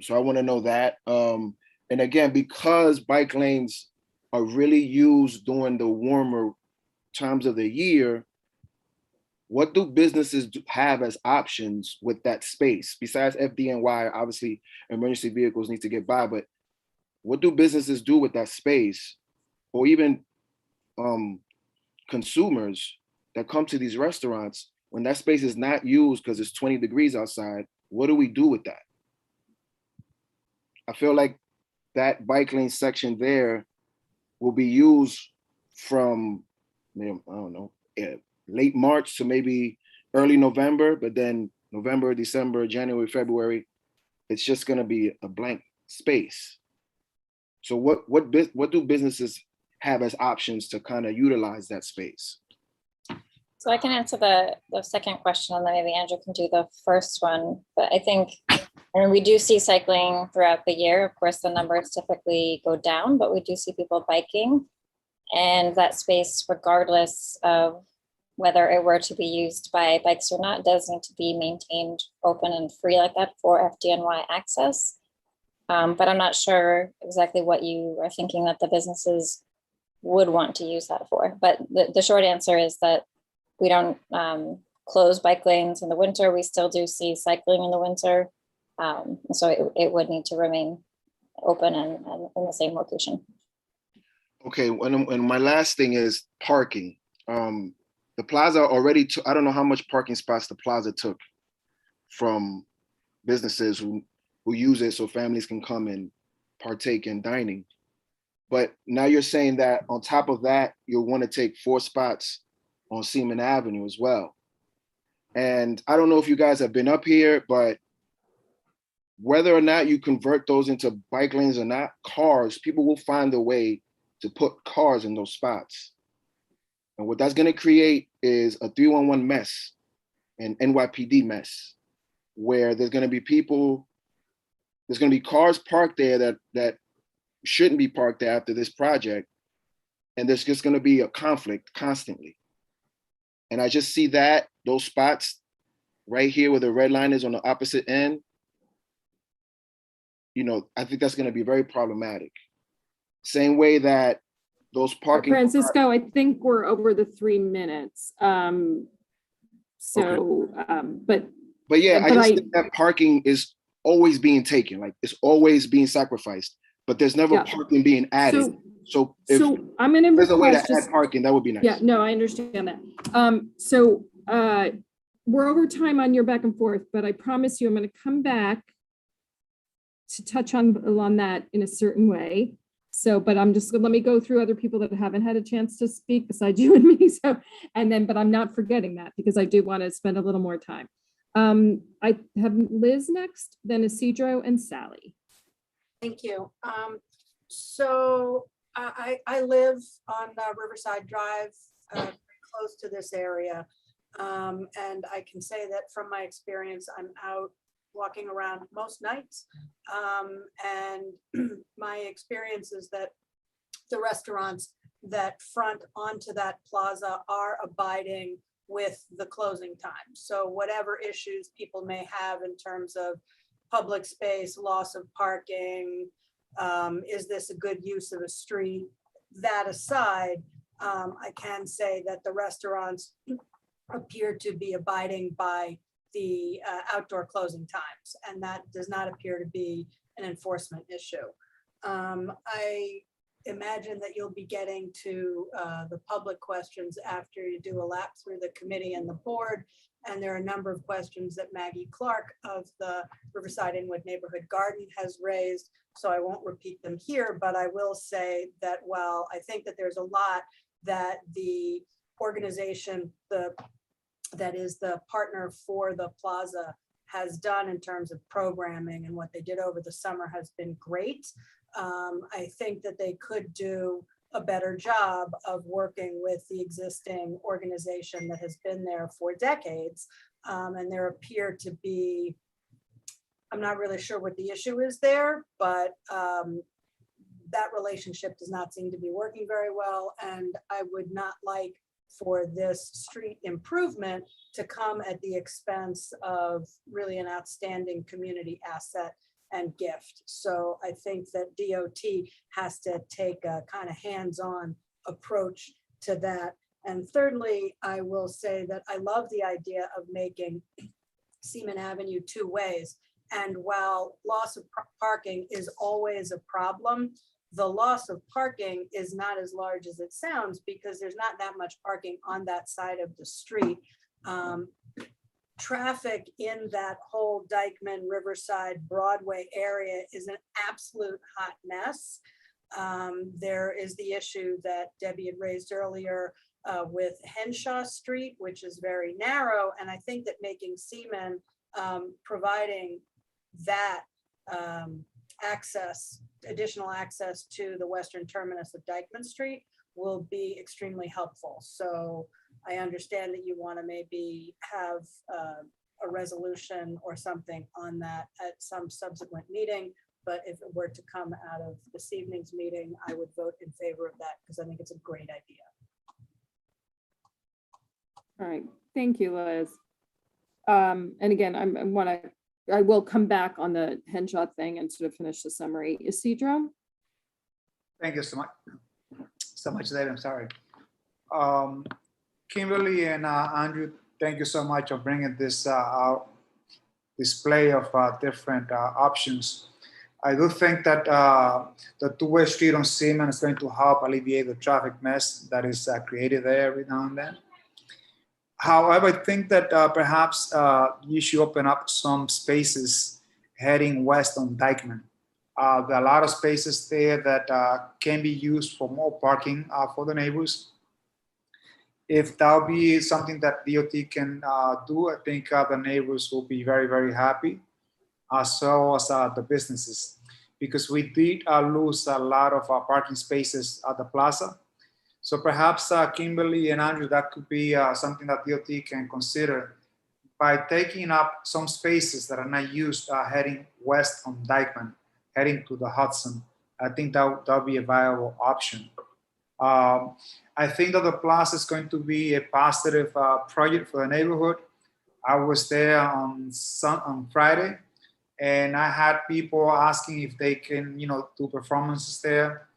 Speaker 15: So I want to know that. And again, because bike lanes are really used during the warmer times of the year, what do businesses have as options with that space? Besides FDNY, obviously emergency vehicles need to get by, but what do businesses do with that space? Or even consumers that come to these restaurants, when that space is not used because it's 20 degrees outside, what do we do with that? I feel like that bike lane section there will be used from, I don't know, late March to maybe early November, but then November, December, January, February, it's just gonna be a blank space. So what do businesses have as options to kind of utilize that space?
Speaker 12: So I can answer the second question, and then maybe Andrew can do the first one. But I think, we do see cycling throughout the year. Of course, the numbers typically go down, but we do see people biking. And that space, regardless of whether it were to be used by bikes or not, does need to be maintained open and free like that for FDNY access. But I'm not sure exactly what you are thinking that the businesses would want to use that for. But the short answer is that we don't close bike lanes in the winter. We still do see cycling in the winter. So it would need to remain open and in the same location.
Speaker 15: Okay, and my last thing is parking. The plaza already took, I don't know how much parking spots the plaza took from businesses who use it so families can come and partake in dining. But now you're saying that on top of that, you'll want to take 4 spots on Seaman Avenue as well. And I don't know if you guys have been up here, but whether or not you convert those into bike lanes or not, people will find a way to put cars in those spots. And what that's gonna create is a 311 mess, an NYPD mess, where there's gonna be cars parked there that shouldn't be parked there after this project. And there's just gonna be a conflict constantly. And I just see those spots right here where the red line is on the opposite end. I think that's gonna be very problematic. Same way that those parking.
Speaker 2: Francisco, I think we're over the 3 minutes. But
Speaker 15: yeah, I just think that parking is always being taken, like it's always being sacrificed, but there's never parking being added. So if
Speaker 2: I'm gonna
Speaker 15: there's a way to
Speaker 2: request
Speaker 15: add parking, that would be nice.
Speaker 2: Yeah, no, I understand that. We're over time on your back and forth, but I promise you, I'm gonna come back to touch on that in a certain way. So, but I'm just gonna let me go through other people that haven't had a chance to speak besides you and me. So, but I'm not forgetting that because I do want to spend a little more time. I have Liz next, then Isidro and Sally.
Speaker 7: Thank you. So I live on Riverside Drive, close to this area. And I can say that from my experience, I'm out walking around most nights. And my experience is that the restaurants that front onto that plaza are abiding with the closing time. So whatever issues people may have in terms of public space, loss of parking, is this a good use of a street? That aside, I can say that the restaurants appear to be abiding by the outdoor closing times, and that does not appear to be an enforcement issue. I imagine that you'll be getting to the public questions after you do a lap through the committee and the board, And there are a number of questions that Maggie Clark of the Riverside Inwood Neighborhood Garden has raised. So I won't repeat them here, but I will say that while I think that there's a lot that the organization, that is the partner for the plaza, has done in terms of programming, and what they did over the summer has been great. I think that they could do a better job of working with the existing organization that has been there for decades. And there appear to be, I'm not really sure what the issue is there, but that relationship does not seem to be working very well. And I would not like for this street improvement to come at the expense of really an outstanding community asset and gift. So I think that DOT has to take a kind of hands-on approach to that. And thirdly, I will say that I love the idea of making Seaman Avenue 2 ways. And while loss of parking is always a problem, the loss of parking is not as large as it sounds, because there's not that much parking on that side of the street. Traffic in that whole Dykeman, Riverside, Broadway area is an absolute hot mess. There is the issue that Debbie had raised earlier with Henshaw Street, which is very narrow. And I think that making Seaman providing that additional access to the western terminus of Dykeman Street will be extremely helpful. So I understand that you want to maybe have a resolution or something on that at some subsequent meeting. But if it were to come out of this evening's meeting, I would vote in favor of that, because I think it's a great idea.
Speaker 2: All right, thank you, Liz. And again, I will come back on the Henshaw thing and sort of finish the summary. Isidro?
Speaker 8: Thank you so much, David. I'm sorry. Kimberly and Andrew, thank you so much for bringing this display of different options. I do think that the two-way street on Seaman is going to help alleviate the traffic mess that is created there every now and then. However, I think that perhaps you should open up some spaces heading west on Dykeman. There are a lot of spaces there that can be used for more parking for the neighbors. If that'll be something that DOT can do, I think the neighbors will be very, very happy, as well as the businesses, because we did lose a lot of parking spaces at the plaza. So perhaps Kimberly and Andrew, that could be something that DOT can consider by taking up some spaces that are not used heading west on Dykeman, heading to the Hudson. I think that'll be a viable option. I think that the plaza is going to be a positive project for the neighborhood. I was there on Friday, and I had people asking if they can, do performances there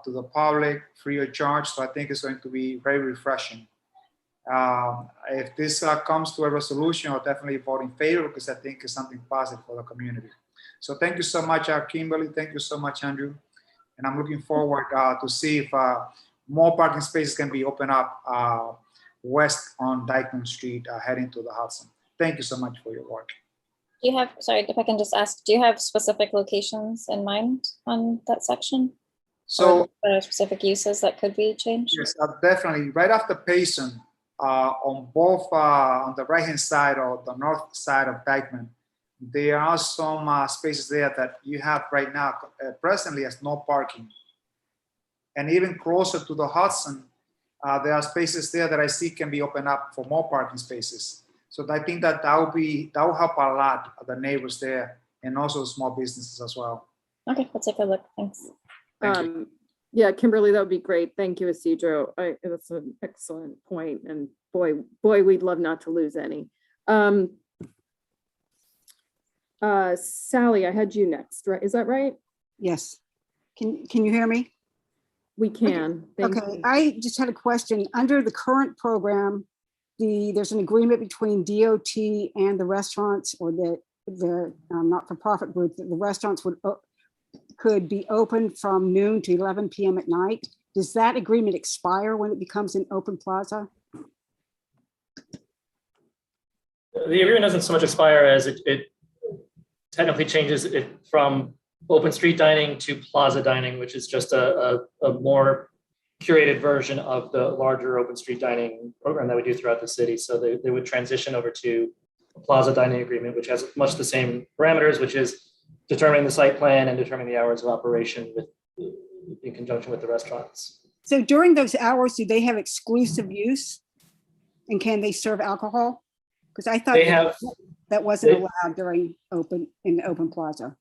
Speaker 8: to the public free of charge. So I think it's going to be very refreshing. If this comes to a resolution, I'll definitely vote in favor, because I think it's something positive for the community. So thank you so much, Kimberly. Thank you so much, Andrew. And I'm looking forward to see if more parking spaces can be opened up west on Dykeman Street, heading to the Hudson. Thank you so much for your work.
Speaker 12: Do you have, sorry, if I can just ask, do you have specific locations in mind on that section?
Speaker 8: So
Speaker 12: specific uses that could be changed?
Speaker 8: Yes, definitely. Right after Payson, on both on the right-hand side or the north side of Dykeman, there are some spaces there that you have right now presently as no parking. And even closer to the Hudson, there are spaces there that I see can be opened up for more parking spaces. So I think that that will help a lot the neighbors there, and also small businesses as well.
Speaker 12: Okay, let's take a look. Thanks.
Speaker 8: Thank you.
Speaker 2: Yeah, Kimberly, that would be great. Thank you, Isidro. That's an excellent point. And boy, we'd love not to lose any. Sally, I had you next, right? Is that right?
Speaker 16: Yes. Can you hear me?
Speaker 2: We can. Thank
Speaker 16: Okay,
Speaker 2: you.
Speaker 16: I just had a question. Under the current program, there's an agreement between DOT and the restaurants, or the not-for-profit group, that the restaurants could be open from noon to 11 p.m. at night. Does that agreement expire when it becomes an open plaza?
Speaker 13: The agreement doesn't so much expire as it technically changes it from open street dining to plaza dining, which is just a more curated version of the larger open street dining program that we do throughout the city. So they would transition over to a plaza dining agreement, which has much the same parameters, which is determining the site plan and determining the hours of operation in conjunction with the restaurants.
Speaker 16: So during those hours, do they have exclusive use? And can they serve alcohol? Because I thought that wasn't allowed during in the open plaza.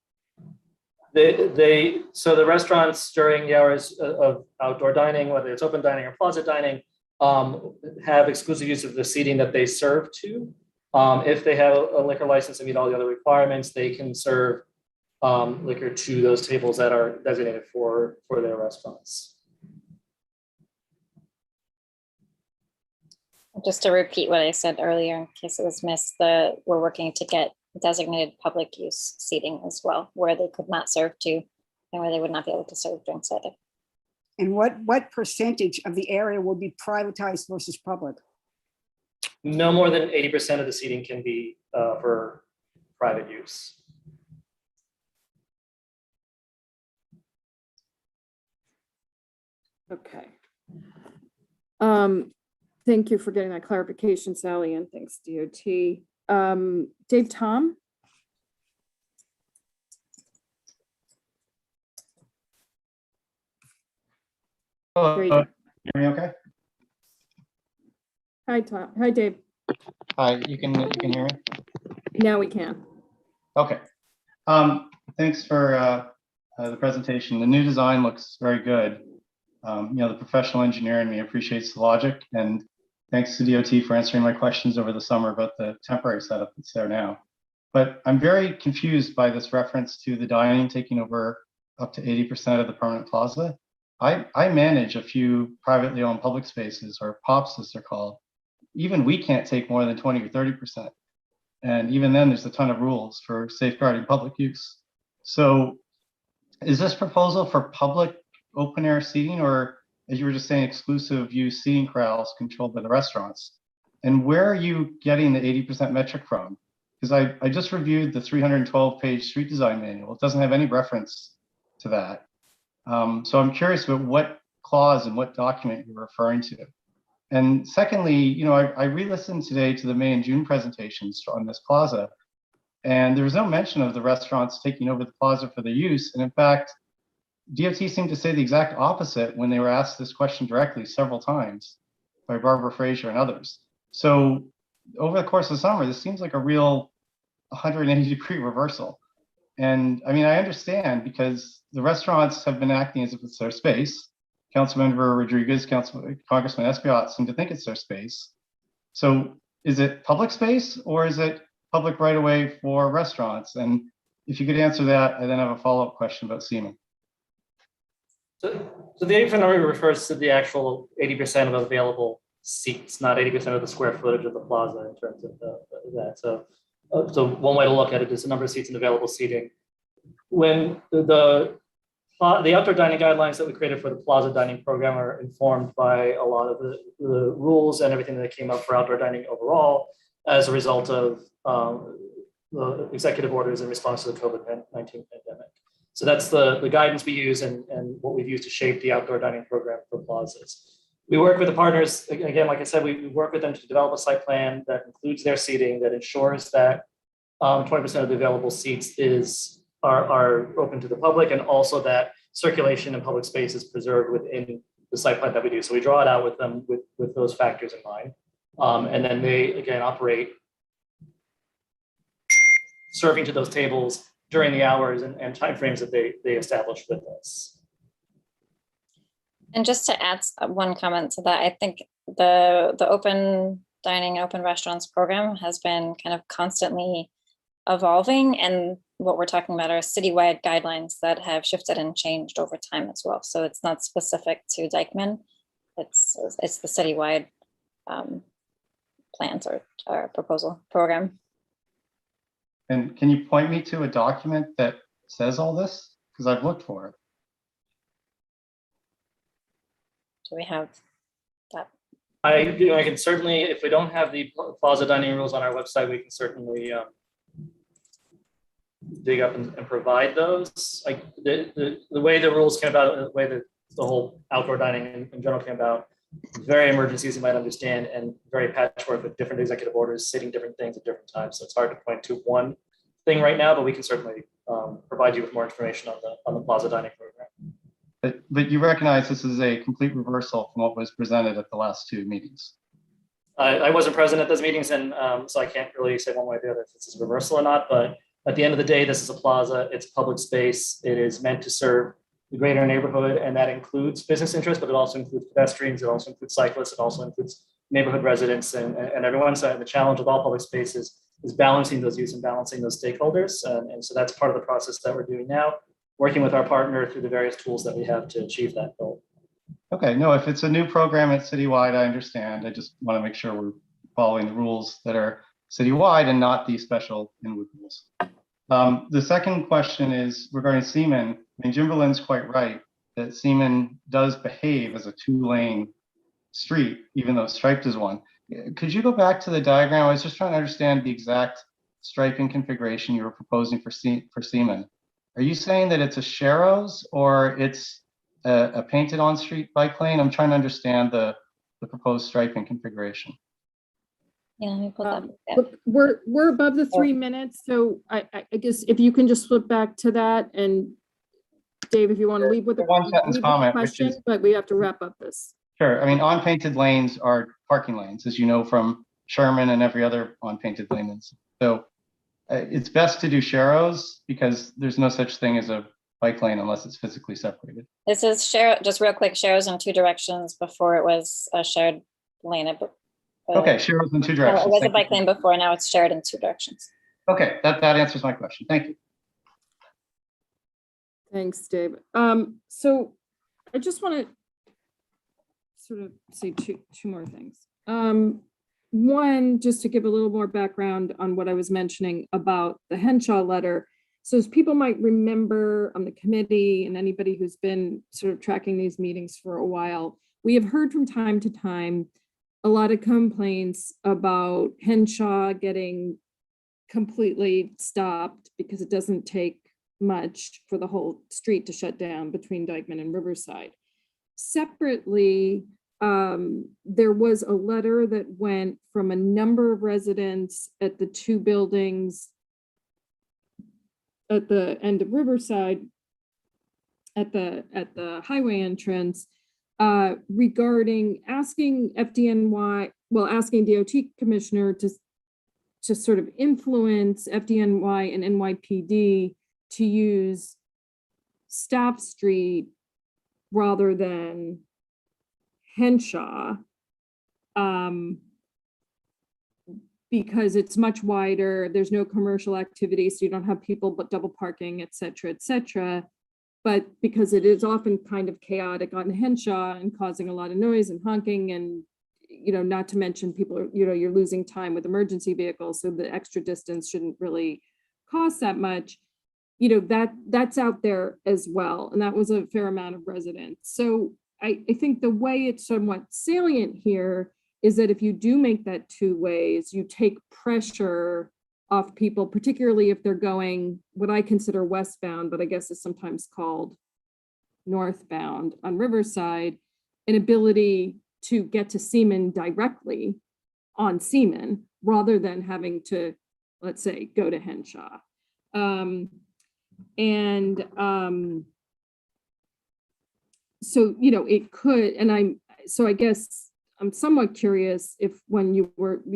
Speaker 13: So the restaurants during the hours of outdoor dining, whether it's open dining or plaza dining, have exclusive use of the seating that they serve to. If they have a liquor license and meet all the other requirements, they can serve liquor to those tables that are designated for their restaurants.
Speaker 12: Just to repeat what I said earlier, in case it was missed, we're working to get designated public use seating as well, where they could not serve to and where they would not be able to serve drinks either.
Speaker 16: And what percentage of the area will be privatized versus public?
Speaker 13: No more than 80% of the seating can be for private use.
Speaker 2: Okay. Thank you for getting that clarification, Sally, and thanks, DOT. Dave, Tom?
Speaker 17: Hello,
Speaker 2: There you go.
Speaker 17: hear me okay?
Speaker 2: Hi, Tom. Hi, Dave.
Speaker 17: Hi, you can hear me?
Speaker 2: Now we can.
Speaker 17: Okay. Thanks for the presentation. The new design looks very good. The professional engineer in me appreciates the logic, and thanks to DOT for answering my questions over the summer about the temporary setup that's there now. But I'm very confused by this reference to the dining taking over up to 80% of the permanent plaza. I manage a few privately owned public spaces, or POPs as they're called. Even we can't take more than 20 or 30%. And even then there's a ton of rules for safeguarding public use. So is this proposal for public open air seating, or as you were just saying, exclusive use seating corrals controlled by the restaurants? And where are you getting the 80% metric from? Because I just reviewed the 312-page street design manual. It doesn't have any reference to that. So I'm curious about what clause and what document you're referring to. And secondly, I re-listened today to the May and June presentations on this plaza, and there was no mention of the restaurants taking over the plaza for the use. And in fact, DOT seemed to say the exact opposite when they were asked this question directly several times by Barbara Fraser and others. So over the course of the summer, this seems like a real 180-degree reversal. And I mean, I understand because the restaurants have been acting as if it's their space. Councilmember Rodriguez, Congressman Espaillat seem to think it's their space. So is it public space or is it public right away for restaurants? And if you could answer that, I then have a follow-up question about Seaman.
Speaker 13: So the 80% number refers to the actual 80% of available seats, not 80% of the square footage of the plaza in terms of that. So one way to look at it is the number of seats and available seating. When the outdoor dining guidelines that we created for the plaza dining program are informed by a lot of the rules and everything that came up for outdoor dining overall as a result of the executive orders in response to the COVID-19 pandemic. So that's the guidance we use and what we've used to shape the outdoor dining program for plazas. We work with the partners, again, like I said, we work with them to develop a site plan that includes their seating, that ensures that 20% of the available seats are open to the public, and also that circulation and public space is preserved within the site plan that we do. So we draw it out with them with those factors in mind. And then they, again, operate serving to those tables during the hours and timeframes that they establish with us.
Speaker 12: And just to add one comment to that, I think the open dining, open restaurants program has been kind of constantly evolving, and what we're talking about are citywide guidelines that have shifted and changed over time as well. So it's not specific to Dykeman, it's the citywide plans or proposal program.
Speaker 17: And can you point me to a document that says all this? Because I've looked for it.
Speaker 12: Do we have that?
Speaker 13: I can certainly, if we don't have the plaza dining rules on our website, we can certainly dig up and provide those. Like the way the rules came about, the way that the whole outdoor dining in general came about, very emergency, as you might understand, and very patchwork with different executive orders stating different things at different times. So it's hard to point to one thing right now, but we can certainly provide you with more information on the plaza dining program.
Speaker 17: But you recognize this is a complete reversal from what was presented at the last two meetings.
Speaker 13: I wasn't present at those meetings, and so I can't really say one way or the other if this is a reversal or not. But at the end of the day, this is a plaza. It's public space. It is meant to serve the greater neighborhood, and that includes business interests, but it also includes pedestrians. It also includes cyclists. It also includes neighborhood residents and everyone. So the challenge with all public spaces is balancing those use and balancing those stakeholders. And so that's part of the process that we're doing now, working with our partner through the various tools that we have to achieve that goal.
Speaker 17: Okay, no, if it's a new program at citywide, I understand. I just want to make sure we're following the rules that are citywide and not the special Inwood rules. The second question is regarding Seaman. I mean, Jim Berlin's quite right that Seaman does behave as a two-lane street, even though striped is one. Could you go back to the diagram? I was just trying to understand the exact striping configuration you were proposing for Seaman. Are you saying that it's a Sharrows or it's a painted on-street bike lane? I'm trying to understand the proposed striping configuration.
Speaker 12: Yeah, let me pull that.
Speaker 2: Look, we're above the 3 minutes, so I guess if you can just flip back to that, and Dave, if you want to leave with a
Speaker 17: one sentence comment,
Speaker 2: question,
Speaker 17: which is,
Speaker 2: but we have to wrap up this.
Speaker 17: Sure. I mean, on-painted lanes are parking lanes, as you know from Sherman and every other on-painted lane. So it's best to do Sharrows because there's no such thing as a bike lane unless it's physically separated.
Speaker 12: This is just real quick, Sharrows in two directions before it was a shared lane.
Speaker 17: Okay, Sharrows in two directions.
Speaker 12: It was a bike lane before, now it's shared in two directions.
Speaker 17: Okay, that answers my question. Thank you.
Speaker 2: Thanks, Dave. So I just want to sort of say two more things. One, just to give a little more background on what I was mentioning about the Henshaw letter. So as people might remember on the committee and anybody who's been sort of tracking these meetings for a while, we have heard from time to time a lot of complaints about Henshaw getting completely stopped because it doesn't take much for the whole street to shut down between Dykeman and Riverside. Separately, there was a letter that went from a number of residents at the two buildings at the end of Riverside at the highway entrance regarding asking FDNY, well, asking DOT commissioner to sort of influence FDNY and NYPD to use Staff Street rather than Henshaw, because it's much wider, there's no commercial activity, so you don't have people but double parking, et cetera, but because it is often kind of chaotic on Henshaw and causing a lot of noise and honking, and not to mention people, you're losing time with emergency vehicles, so the extra distance shouldn't really cost that much. That's out there as well, and that was a fair amount of residents. So I think the way it's somewhat salient here is that if you do make that two ways, you take pressure off people, particularly if they're going what I consider westbound, but I guess is sometimes called northbound on Riverside, an ability to get to Seaman directly on Seaman rather than having to, let's say, go to Henshaw. So, it could, and I guess I'm somewhat curious if when you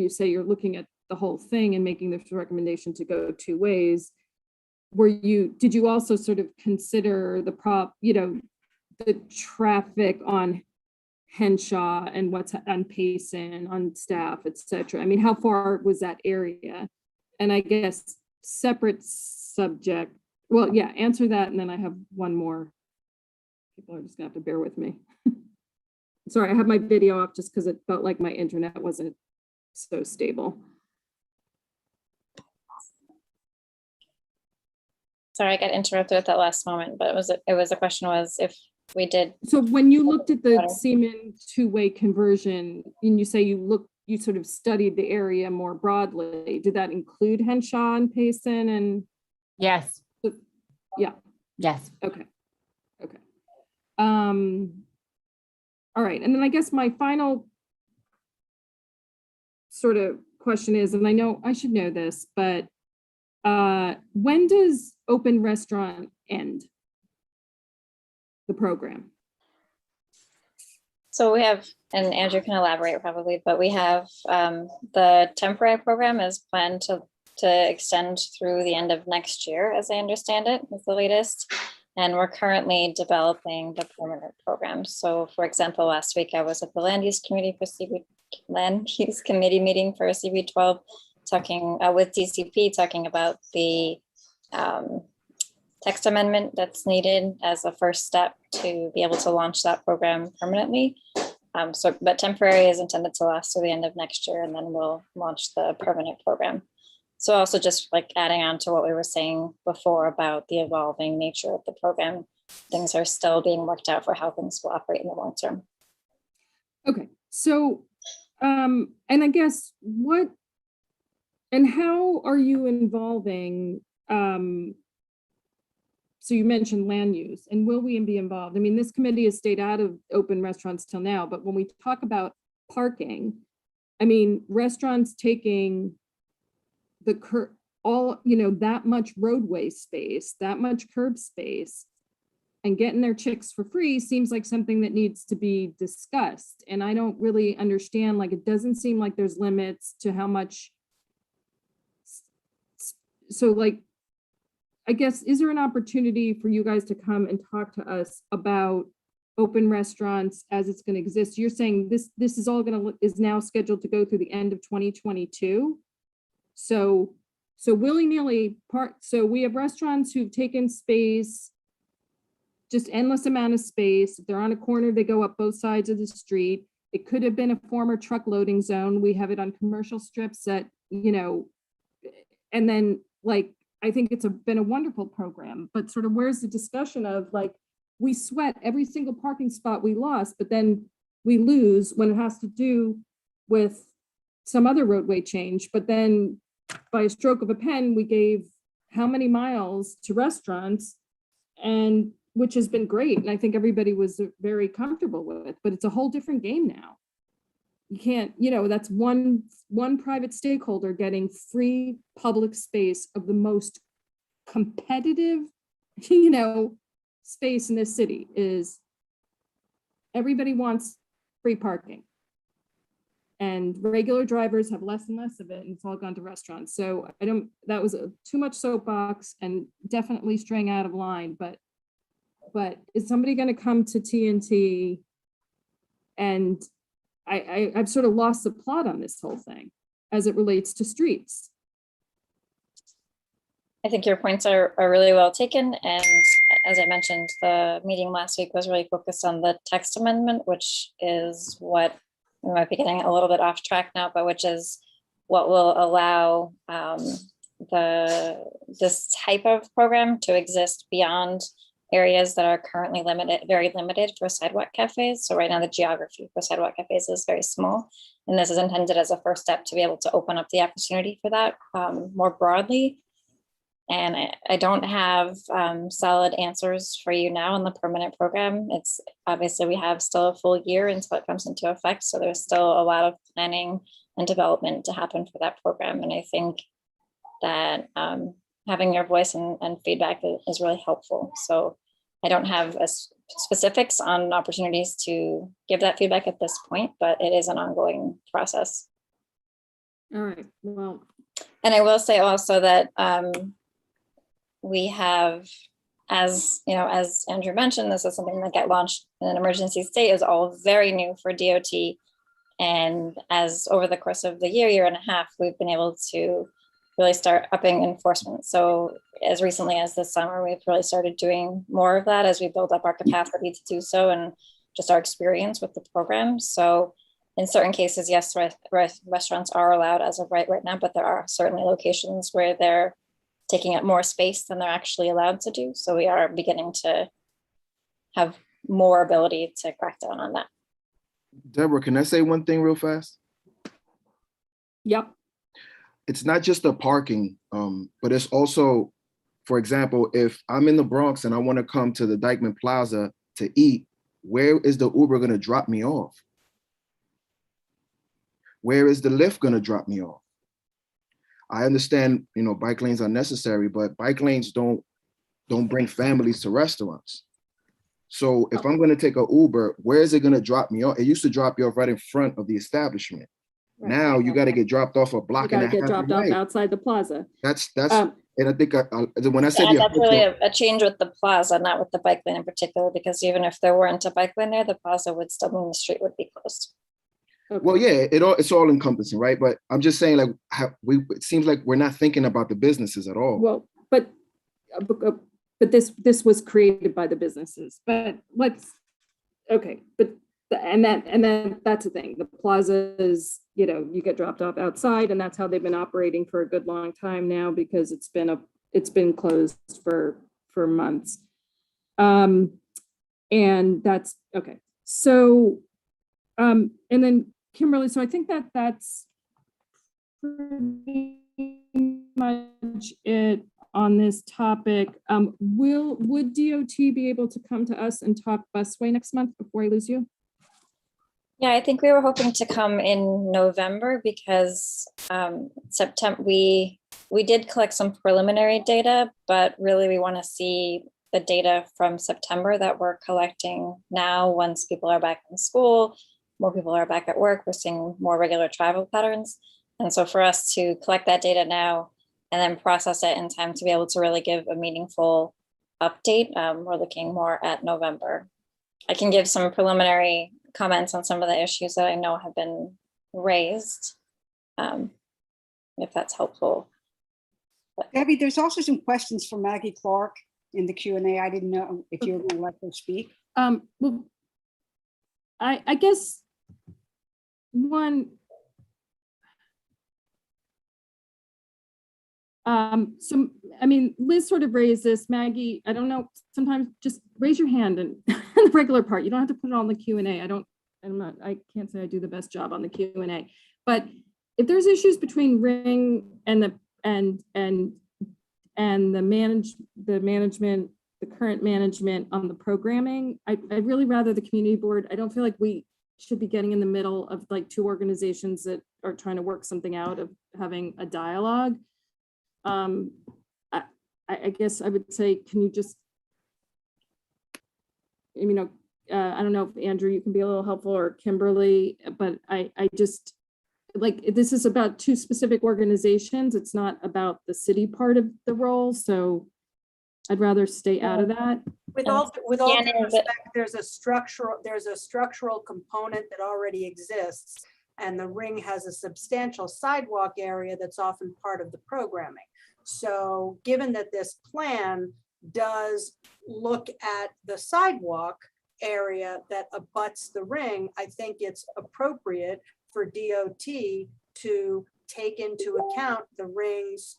Speaker 2: say you're looking at the whole thing and making this recommendation to go two ways, did you also sort of consider the traffic on Henshaw and what's on Payson, on Staff, et cetera? I mean, how far was that area? And I guess separate subject, well, yeah, answer that. And then I have one more. People are just gonna have to bear with me. Sorry, I have my video off just because it felt like my internet wasn't so stable.
Speaker 12: Sorry, I got interrupted at that last moment, but the question was if we did.
Speaker 2: So when you looked at the
Speaker 12: Better.
Speaker 2: Seaman two-way conversion, and you say you sort of studied the area more broadly, did that include Henshaw and Payson and?
Speaker 14: Yes.
Speaker 2: Yeah.
Speaker 14: Yes.
Speaker 2: Okay. Okay. All right. And then I guess my final sort of question is, and I know I should know this, but when does open restaurant end? The program?
Speaker 12: So we have, and Andrew can elaborate probably, but we have the temporary program is planned to extend through the end of next year, as I understand it, is the latest. And we're currently developing the permanent program. So for example, last week I was at the land use committee meeting for CB12, talking with DCP, talking about the text amendment that's needed as a first step to be able to launch that program permanently. But temporary is intended to last through the end of next year, and then we'll launch the permanent program. So also just like adding on to what we were saying before about the evolving nature of the program, things are still being worked out for how things will operate in the long term.
Speaker 2: Okay, so, and I guess what, and how are you involving, so you mentioned land use, and will we be involved? I mean, this committee has stayed out of open restaurants till now, but when we talk about parking, I mean, restaurants taking that much roadway space, that much curb space, and getting their chicks for free seems like something that needs to be discussed. And I don't really understand, like, it doesn't seem like there's limits to how much. So like, I guess, is there an opportunity for you guys to come and talk to us about open restaurants as it's going to exist? You're saying this is all is now scheduled to go through the end of 2022. So willy-nilly so we have restaurants who've taken space, just endless amount of space. If they're on a corner, they go up both sides of the street. It could have been a former truck loading zone. We have it on commercial strips that, and then like, I think it's been a wonderful program, but sort of where's the discussion of like, we sweat every single parking spot we lost, but then we lose when it has to do with some other roadway change. But then by a stroke of a pen, we gave how many miles to restaurants, and which has been great. And I think everybody was very comfortable with it, but it's a whole different game now. You can't, that's one private stakeholder getting free public space of the most competitive, space in this city. Is everybody wants free parking. And regular drivers have less and less of it, and it's all gone to restaurants. So that was too much soapbox and definitely straying out of line, but is somebody going to come to TNT? And I've sort of lost the plot on this whole thing as it relates to streets.
Speaker 12: I think your points are really well taken. And as I mentioned, the meeting last week was really focused on the text amendment, which is what we might be getting a little bit off track now, but which is what will allow this type of program to exist beyond areas that are currently very limited for sidewalk cafes. So right now the geography for sidewalk cafes is very small. And this is intended as a first step to be able to open up the opportunity for that more broadly. And I don't have solid answers for you now on the permanent program. It's obviously we have still a full year until it comes into effect. So there's still a lot of planning and development to happen for that program. And I think that having your voice and feedback is really helpful. So I don't have specifics on opportunities to give that feedback at this point, but it is an ongoing process.
Speaker 2: All right, well.
Speaker 12: And I will say also that we have, as Andrew mentioned, this is something that got launched in an emergency state, is all very new for DOT. And as over the course of the year and a half, we've been able to really start upping enforcement. So as recently as this summer, we've really started doing more of that as we build up our capacity to do so and just our experience with the program. So in certain cases, yes, restaurants are allowed as of right now, but there are certainly locations where they're taking up more space than they're actually allowed to do. So we are beginning to have more ability to crack down on that.
Speaker 15: Deborah, can I say one thing real fast?
Speaker 2: Yep.
Speaker 15: It's not just the parking, but it's also, for example, if I'm in the Bronx and I want to come to the Dyckman Plaza to eat, where is the Uber going to drop me off? Where is the Lyft going to drop me off? I understand, you know, bike lanes are necessary, but bike lanes don't bring families to restaurants. So if I'm going to take an Uber, where is it going to drop me off? It used to drop you off right in front of the establishment.
Speaker 2: Right.
Speaker 15: Now you got to get dropped off a block
Speaker 2: You
Speaker 15: and a
Speaker 2: gotta
Speaker 15: half
Speaker 2: get dropped off
Speaker 15: away.
Speaker 2: outside the plaza.
Speaker 15: That's
Speaker 2: Um,
Speaker 15: and I think when I said
Speaker 12: Yeah,
Speaker 15: the
Speaker 12: that's really
Speaker 15: official,
Speaker 12: a change with the plaza, not with the bike lane in particular, because even if there weren't a bike lane there, the plaza would still mean the street would be closed.
Speaker 15: well, yeah, it's all encompassing, right? But I'm just saying, like, it seems like we're not thinking about the businesses at all.
Speaker 2: Well, but this was created by the businesses, but and then that's the thing. The plaza is, you know, you get dropped off outside, and that's how they've been operating for a good long time now, because it's been closed for months. And that's okay. So, and then Kimberly, so I think that's pretty much it on this topic. Would DOT be able to come to us and talk busway next month before I lose you?
Speaker 12: Yeah, I think we were hoping to come in November because September we did collect some preliminary data, but really we want to see the data from September that we're collecting now. Once people are back in school, more people are back at work, we're seeing more regular travel patterns. And so for us to collect that data now and then process it in time to be able to really give a meaningful update, we're looking more at November. I can give some preliminary comments on some of the issues that I know have been raised, if that's helpful.
Speaker 16: Debbie, there's also some questions for Maggie Clark in the Q&A. I didn't know if you were going to let her speak.
Speaker 2: Well, I guess one, so, I mean, Liz sort of raised this. Maggie, I don't know, sometimes just raise your hand and the regular part. You don't have to put it on the Q&A. I can't say I do the best job on the Q&A, but if there's issues between Ring and the management, the current management on the programming, I'd really rather the community board. I don't feel like we should be getting in the middle of like two organizations that are trying to work something out, of having a dialogue. I guess I would say, can you just, you know, I don't know if Andrew, you can be a little helpful, or Kimberly, but I just, like, this is about two specific organizations. It's not about the city part of the role. So I'd rather stay out of that.
Speaker 7: With all due respect, there's a structural component that already exists, and the Ring has a substantial sidewalk area that's often part of the programming. So given that this plan does look at the sidewalk area that abuts the Ring, I think it's appropriate for DOT to take into account the Ring's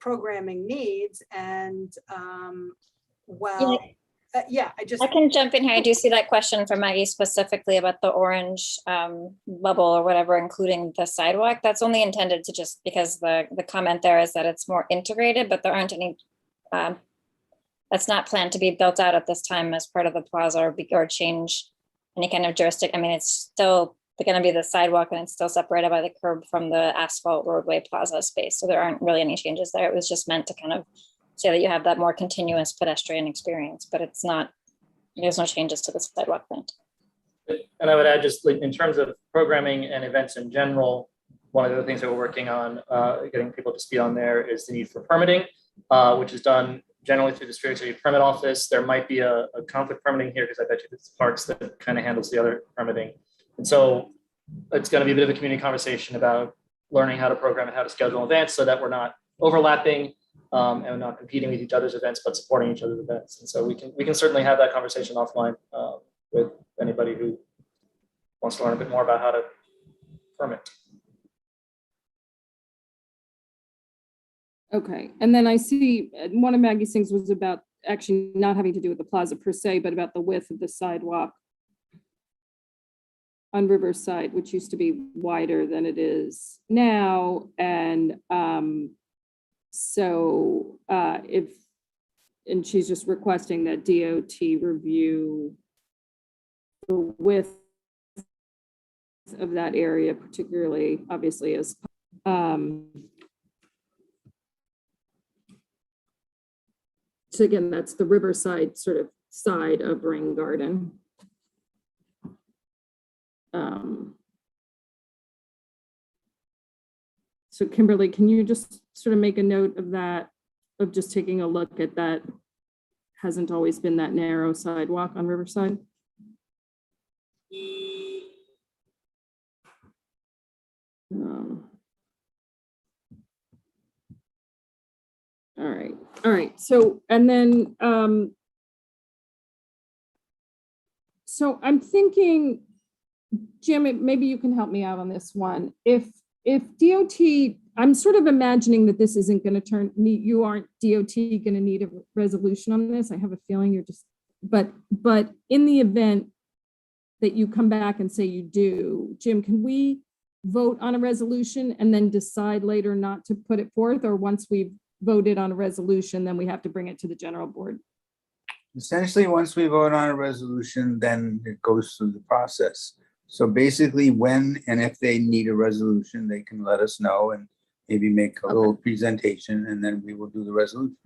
Speaker 7: programming needs. And
Speaker 12: I can jump in here. I do see that question from Maggie specifically about the orange bubble or whatever, including the sidewalk. That's only intended to just, because the comment there is that it's more integrated, but there aren't any, that's not planned to be built out at this time as part of the plaza or change any kind of jurisdiction. I mean, it's still going to be the sidewalk, and it's still separated by the curb from the asphalt roadway plaza space. So there aren't really any changes there. It was just meant to kind of say that you have that more continuous pedestrian experience, but it's not, there's no changes to the sidewalk plan.
Speaker 13: And I would add, just like in terms of programming and events in general, one of the things that we're working on, getting people to speed on there, is the need for permitting, which is done generally through the Street City Permit Office. There might be a conflict permitting here, because I bet you it's Parks that kind of handles the other permitting. And so it's going to be a bit of a community conversation about learning how to program and how to schedule events so that we're not overlapping and not competing with each other's events, but supporting each other's events. And so we can certainly have that conversation offline with anybody who wants to learn a bit more about how to permit.
Speaker 2: Okay, and then I see one of Maggie's things was about actually not having to do with the plaza per se, but about the width of the sidewalk on Riverside, which used to be wider than it is now. And and she's just requesting that DOT review the width of that area, particularly obviously as so again, that's the Riverside sort of side of Rain Garden. So Kimberly, can you just sort of make a note of that, of just taking a look at that? Hasn't always been that narrow sidewalk on Riverside. All right. So, and then, so I'm thinking, Jim, maybe you can help me out on this one. If DOT, I'm sort of imagining that this isn't going to you aren't DOT going to need a resolution on this. I have a feeling you're just, but in the event that you come back and say you do, Jim, can we vote on a resolution and then decide later not to put it forth, or once we've voted on a resolution, then we have to bring it to the general board?
Speaker 6: Essentially, once we vote on a resolution, then it goes through the process. So basically, when and if they need a resolution, they can let us know and maybe make a little presentation, and then we will do the resolution.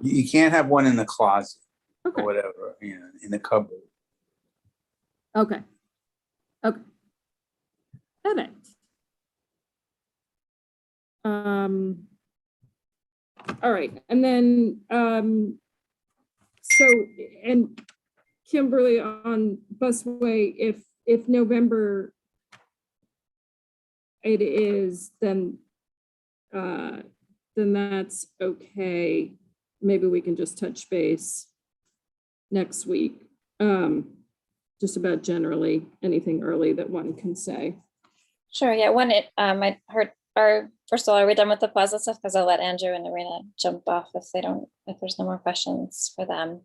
Speaker 6: You can't have one in the closet or whatever, you know, in the cupboard.
Speaker 2: Okay. Okay. Perfect. All right, and then so, and Kimberly, on busway, if November it is, then that's okay. Maybe we can just touch base next week, just about generally anything early that one can say.
Speaker 12: Sure. Yeah. When it, I heard, first of all, are we done with the plaza stuff? Because I'll let Andrew and Arena jump off if there's no more questions for them.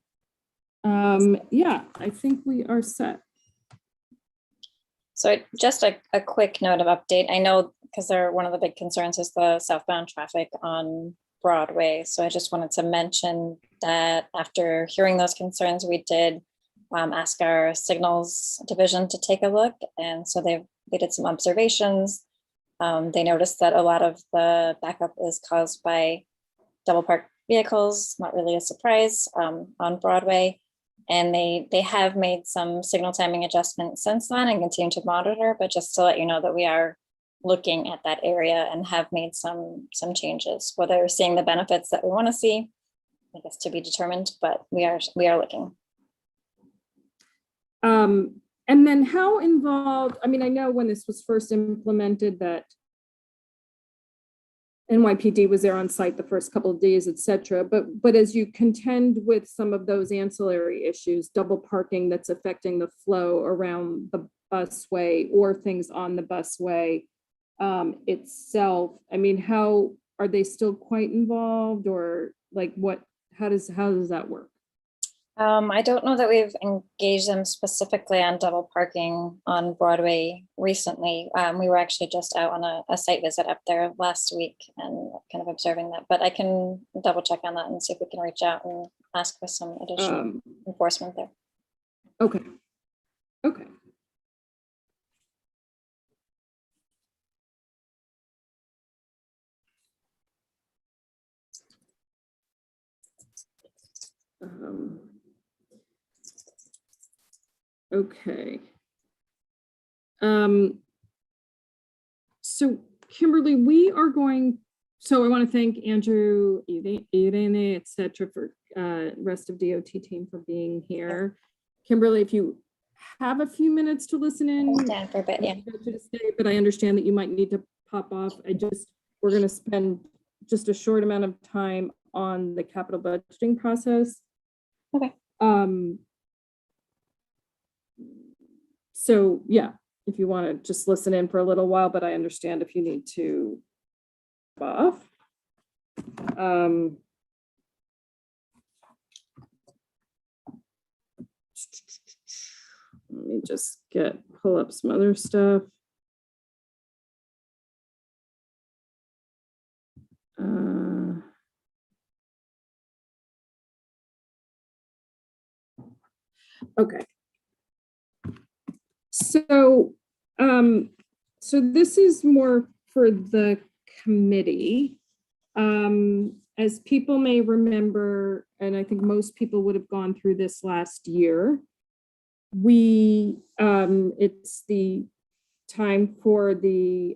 Speaker 2: Yeah, I think we are set.
Speaker 12: So just a quick note of update. I know because one of the big concerns is the southbound traffic on Broadway. So I just wanted to mention that after hearing those concerns, we did ask our signals division to take a look. And so they did some observations. They noticed that a lot of the backup is caused by double parked vehicles, not really a surprise, on Broadway. And they have made some signal timing adjustments since then and continue to monitor, but just to let you know that we are looking at that area and have made some changes. Whether we're seeing the benefits that we want to see, I guess to be determined, but we are looking.
Speaker 2: And then how involved, I mean, I know when this was first implemented that NYPD was there on site the first couple of days, et cetera. But as you contend with some of those ancillary issues, double parking that's affecting the flow around the busway or things on the busway itself, I mean, how are they still quite involved, or like how does that work?
Speaker 12: I don't know that we've engaged them specifically on double parking on Broadway recently. We were actually just out on a site visit up there last week and kind of observing that, but I can double check on that and see if we can reach out and ask for some additional enforcement there.
Speaker 2: Okay. Okay. Okay. So Kimberly, we are going, so I want to thank Andrew, Irene, et cetera, for rest of DOT team for being here. Kimberly, if you have a few minutes to listen in,
Speaker 12: for a bit, yeah.
Speaker 2: But I understand that you might need to pop off. We're going to spend just a short amount of time on the capital budgeting process.
Speaker 12: Okay.
Speaker 2: So yeah, if you want to just listen in for a little while, but I understand if you need to off. Let me just pull up some other stuff. Okay. So, so this is more for the committee. As people may remember, and I think most people would have gone through this last year, it's the time for the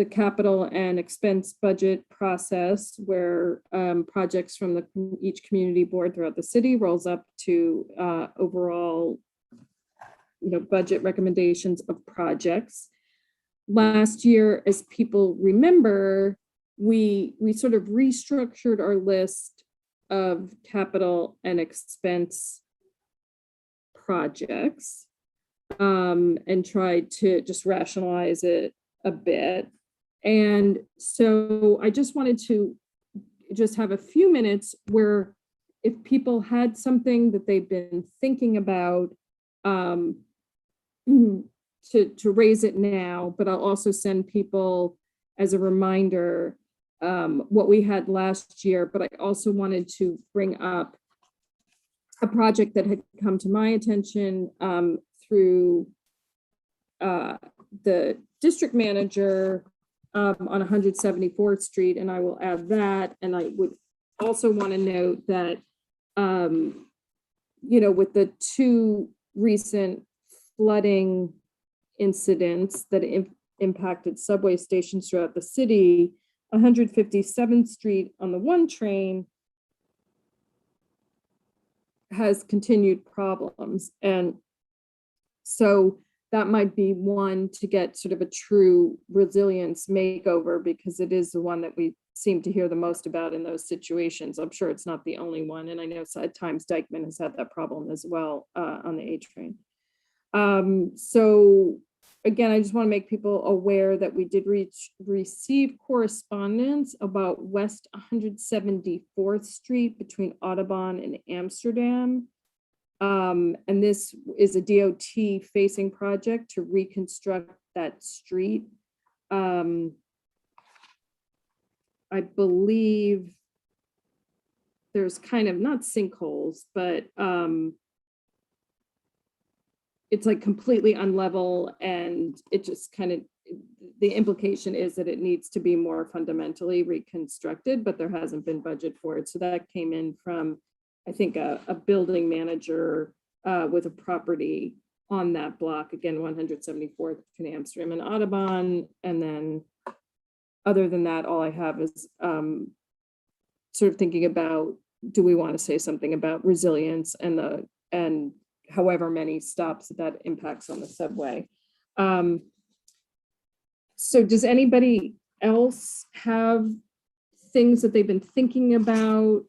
Speaker 2: capital and expense budget process where projects from each community board throughout the city rolls up to overall, budget recommendations of projects. Last year, as people remember, we sort of restructured our list of capital and expense projects and tried to just rationalize it a bit. And so I just wanted to just have a few minutes where if people had something that they've been thinking about, to raise it now, but I'll also send people as a reminder what we had last year. But I also wanted to bring up a project that had come to my attention through the district manager on 174th Street, and I will add that. And I would also want to note that, with the two recent flooding incidents that impacted subway stations throughout the city, 157th Street on the one train has continued problems. And so that might be one to get sort of a true resilience makeover, because it is the one that we seem to hear the most about in those situations. I'm sure it's not the only one. And I know at times Dykeman has had that problem as well on the A train. So again, I just want to make people aware that we did receive correspondence about West 174th Street between Audubon and Amsterdam. And this is a DOT facing project to reconstruct that street. I believe there's kind of not sinkholes, but it's like completely unlevel, and it just kind of, the implication is that it needs to be more fundamentally reconstructed, but there hasn't been budget for it. So that came in from, I think, a building manager with a property on that block, again, 174th between Amsterdam and Audubon. And then other than that, all I have is sort of thinking about, do we want to say something about resilience and however many stops that impacts on the subway. So does anybody else have things that they've been thinking about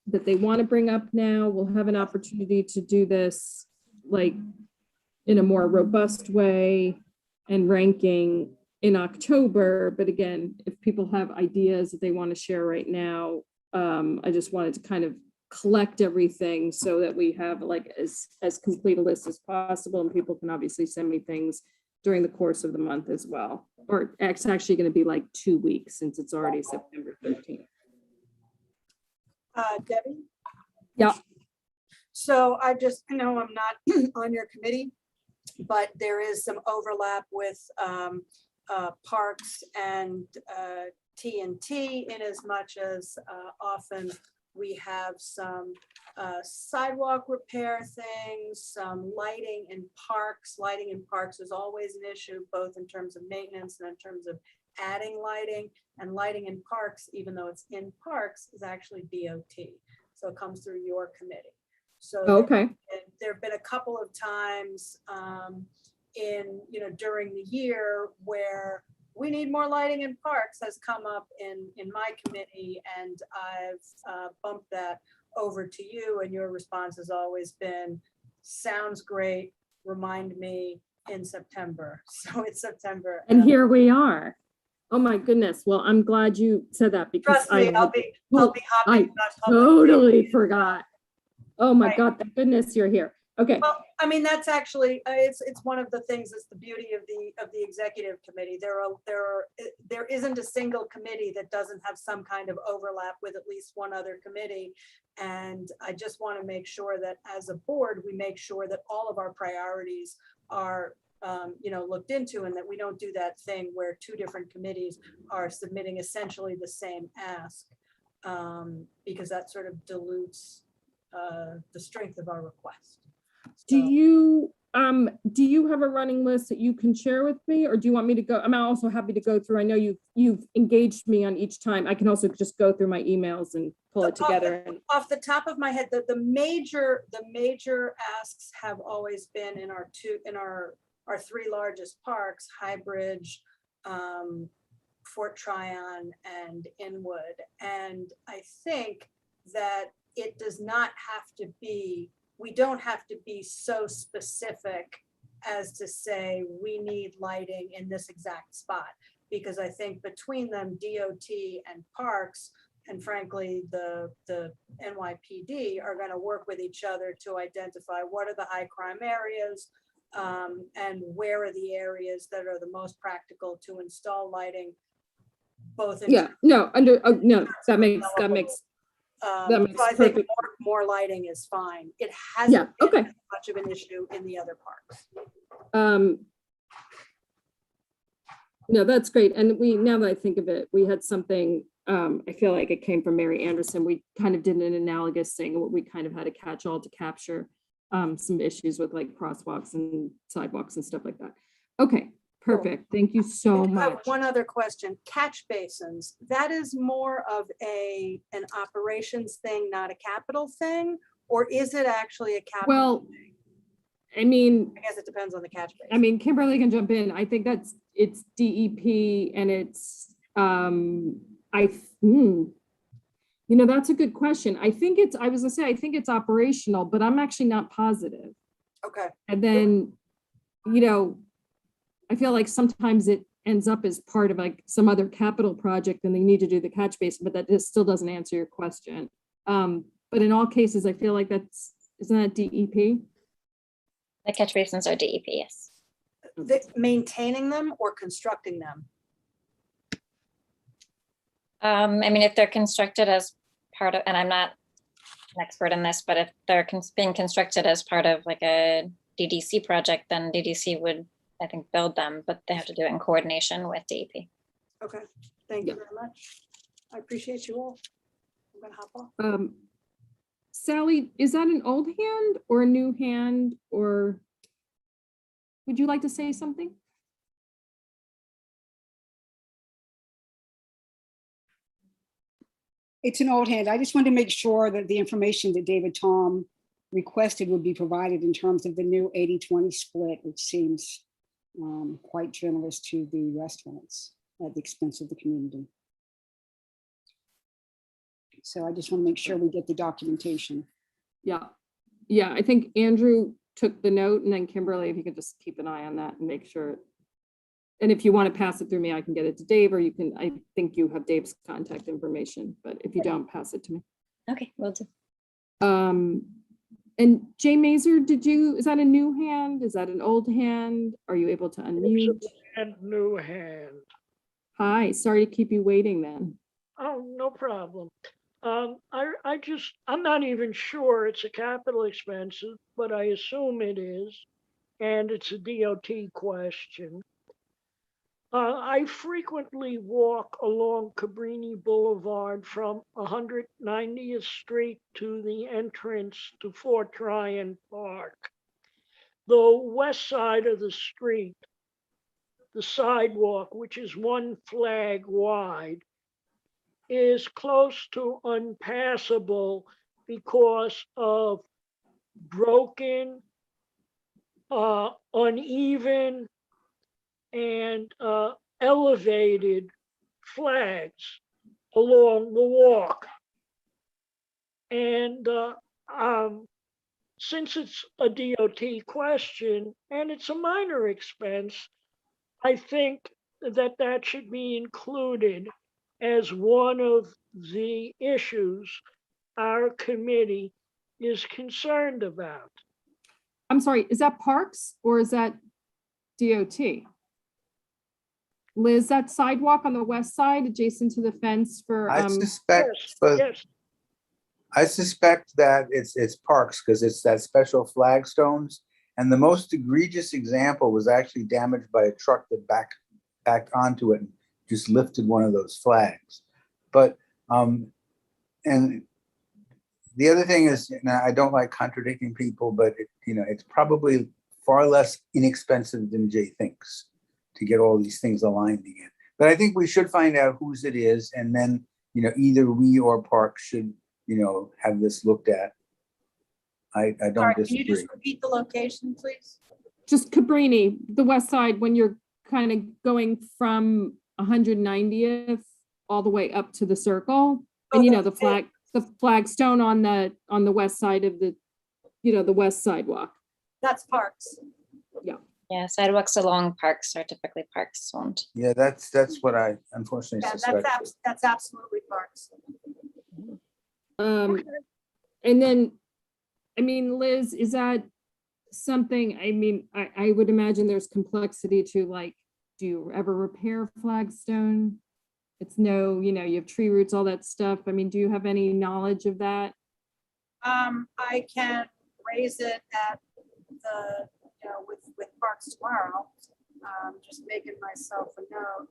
Speaker 2: that they want to bring up now? We'll have an opportunity to do this like in a more robust way and ranking in October. But again, if people have ideas that they want to share right now, I just wanted to kind of collect everything so that we have like as complete a list as possible, and people can obviously send me things during the course of the month as well. Or it's actually going to be like 2 weeks since it's already September 13th.
Speaker 7: Debbie?
Speaker 2: Yeah.
Speaker 7: So I know I'm not on your committee, but there is some overlap with parks and TNT, in as much as often we have some sidewalk repair things, some lighting in parks. Lighting in parks is always an issue, both in terms of maintenance and in terms of adding lighting. And lighting in parks, even though it's in parks, is actually DOT. So it comes through your committee. So
Speaker 2: okay.
Speaker 7: There have been a couple of times during the year where we need more lighting in parks has come up in my committee, and I've bumped that over to you, and your response has always been, sounds great, remind me in September. So it's September.
Speaker 2: And here we are. Oh my goodness. Well, I'm glad you said that because
Speaker 7: Trust me, I'll be happy
Speaker 2: I
Speaker 7: about public
Speaker 2: totally
Speaker 7: safety.
Speaker 2: forgot. Oh my
Speaker 7: Right.
Speaker 2: God, thank goodness you're here. Okay.
Speaker 7: Well, I mean, that's actually, it's one of the things that's the beauty of the executive committee. There isn't a single committee that doesn't have some kind of overlap with at least one other committee. And I just want to make sure that as a board, we make sure that all of our priorities are looked into, and that we don't do that thing where two different committees are submitting essentially the same ask, because that sort of dilutes the strength of our request.
Speaker 2: Do you have a running list that you can share with me, or do you want me to go? I'm also happy to go through. I know you've engaged me on each time. I can also just go through my emails and pull it together.
Speaker 7: Off the top of my head, the major asks have always been in our three largest parks: High Bridge, Fort Tryon, and Inwood. And I think that it does not have to be, we don't have to be so specific as to say we need lighting in this exact spot, because I think between them, DOT and parks, and frankly, the NYPD are going to work with each other to identify what are the high crime areas, and where are the areas that are the most practical to install lighting, both in
Speaker 2: Yeah, no, that makes
Speaker 7: so I think
Speaker 2: perfect.
Speaker 7: more lighting is fine. It hasn't been much of an issue in the other parks.
Speaker 2: No, that's great. And now that I think of it, we had something, I feel like it came from Mary Anderson. We kind of did an analogous thing where we kind of had a catch-all to capture some issues with like crosswalks and sidewalks and stuff like that. Okay, perfect. Thank you so
Speaker 7: I have
Speaker 2: much.
Speaker 7: one other question. Catch basins, that is more of an operations thing, not a capital thing, or is it actually a capital?
Speaker 2: Well, I mean,
Speaker 7: I guess it depends on the catch basin.
Speaker 2: I mean, Kimberly can jump in. I think it's DEP, and it's that's a good question. I think it's operational, but I'm actually not positive.
Speaker 7: Okay.
Speaker 2: And then, I feel like sometimes it ends up as part of like some other capital project and they need to do the catch basin, but that just still doesn't answer your question. But in all cases, I feel like isn't that DEP?
Speaker 12: The catch basins are DEP, yes.
Speaker 7: Maintaining them or constructing them?
Speaker 12: I mean, if they're constructed as part of, and I'm not an expert in this, but if they're being constructed as part of like a DDC project, then DDC would, I think, build them, but they have to do it in coordination with DEP.
Speaker 7: Okay, thank you very much. I appreciate you all. I'm gonna hop off.
Speaker 2: Sally, is that an old hand or a new hand, or would you like to say something?
Speaker 16: It's an old hand. I just wanted to make sure that the information that David Tom requested would be provided in terms of the new 80-20 split, which seems quite generous to the restaurants at the expense of the community. So I just want to make sure we get the documentation.
Speaker 2: Yeah, I think Andrew took the note, and then Kimberly, if you could just keep an eye on that and make sure. And if you want to pass it through me, I can get it to Dave, or you can, I think you have Dave's contact information, but if you don't, pass it to me.
Speaker 12: Okay, will do.
Speaker 2: And Jay Mazer, is that a new hand? Is that an old hand? Are you able to unmute?
Speaker 18: And new hand.
Speaker 2: Hi, sorry to keep you waiting then.
Speaker 18: Oh, no problem. I'm not even sure it's a capital expense, but I assume it is, and it's a DOT question. I frequently walk along Cabrini Boulevard from 190th Street to the entrance to Fort Tryon Park. The west side of the street, the sidewalk, which is one flag wide, is close to unpassable because of broken, uneven, and elevated flags along the walk. And since it's a DOT question and it's a minor expense, I think that should be included as one of the issues our committee is concerned about.
Speaker 2: I'm sorry, is that Parks or is that DOT? Liz, that sidewalk on the west side adjacent to the fence for,
Speaker 6: I suspect,
Speaker 18: Yes,
Speaker 6: I suspect that it's Parks because it's that special flagstones. And the most egregious example was actually damaged by a truck that backed onto it and just lifted one of those flags. But, and the other thing is, now I don't like contradicting people, but it's probably far less inexpensive than Jay thinks to get all these things aligned again. But I think we should find out whose it is, and then either we or Parks should have this looked at. I don't
Speaker 19: Sorry,
Speaker 6: disagree.
Speaker 19: can you just repeat the location, please?
Speaker 2: just Cabrini, the west side, when you're kind of going from 190th all the way up to the circle. And the flagstone on the west side of the west sidewalk.
Speaker 19: That's Parks.
Speaker 12: Yeah, sidewalks along parks are typically parks owned.
Speaker 6: Yeah, that's what I unfortunately
Speaker 19: Yeah,
Speaker 6: suspect.
Speaker 19: that's absolutely Parks.
Speaker 2: And then, I mean, Liz, is that something, I mean, I would imagine there's complexity to, like, do you ever repair flagstone? It's you have tree roots, all that stuff. I mean, do you have any knowledge of that?
Speaker 19: I can raise it at the, with Parks tomorrow. Just making myself a note.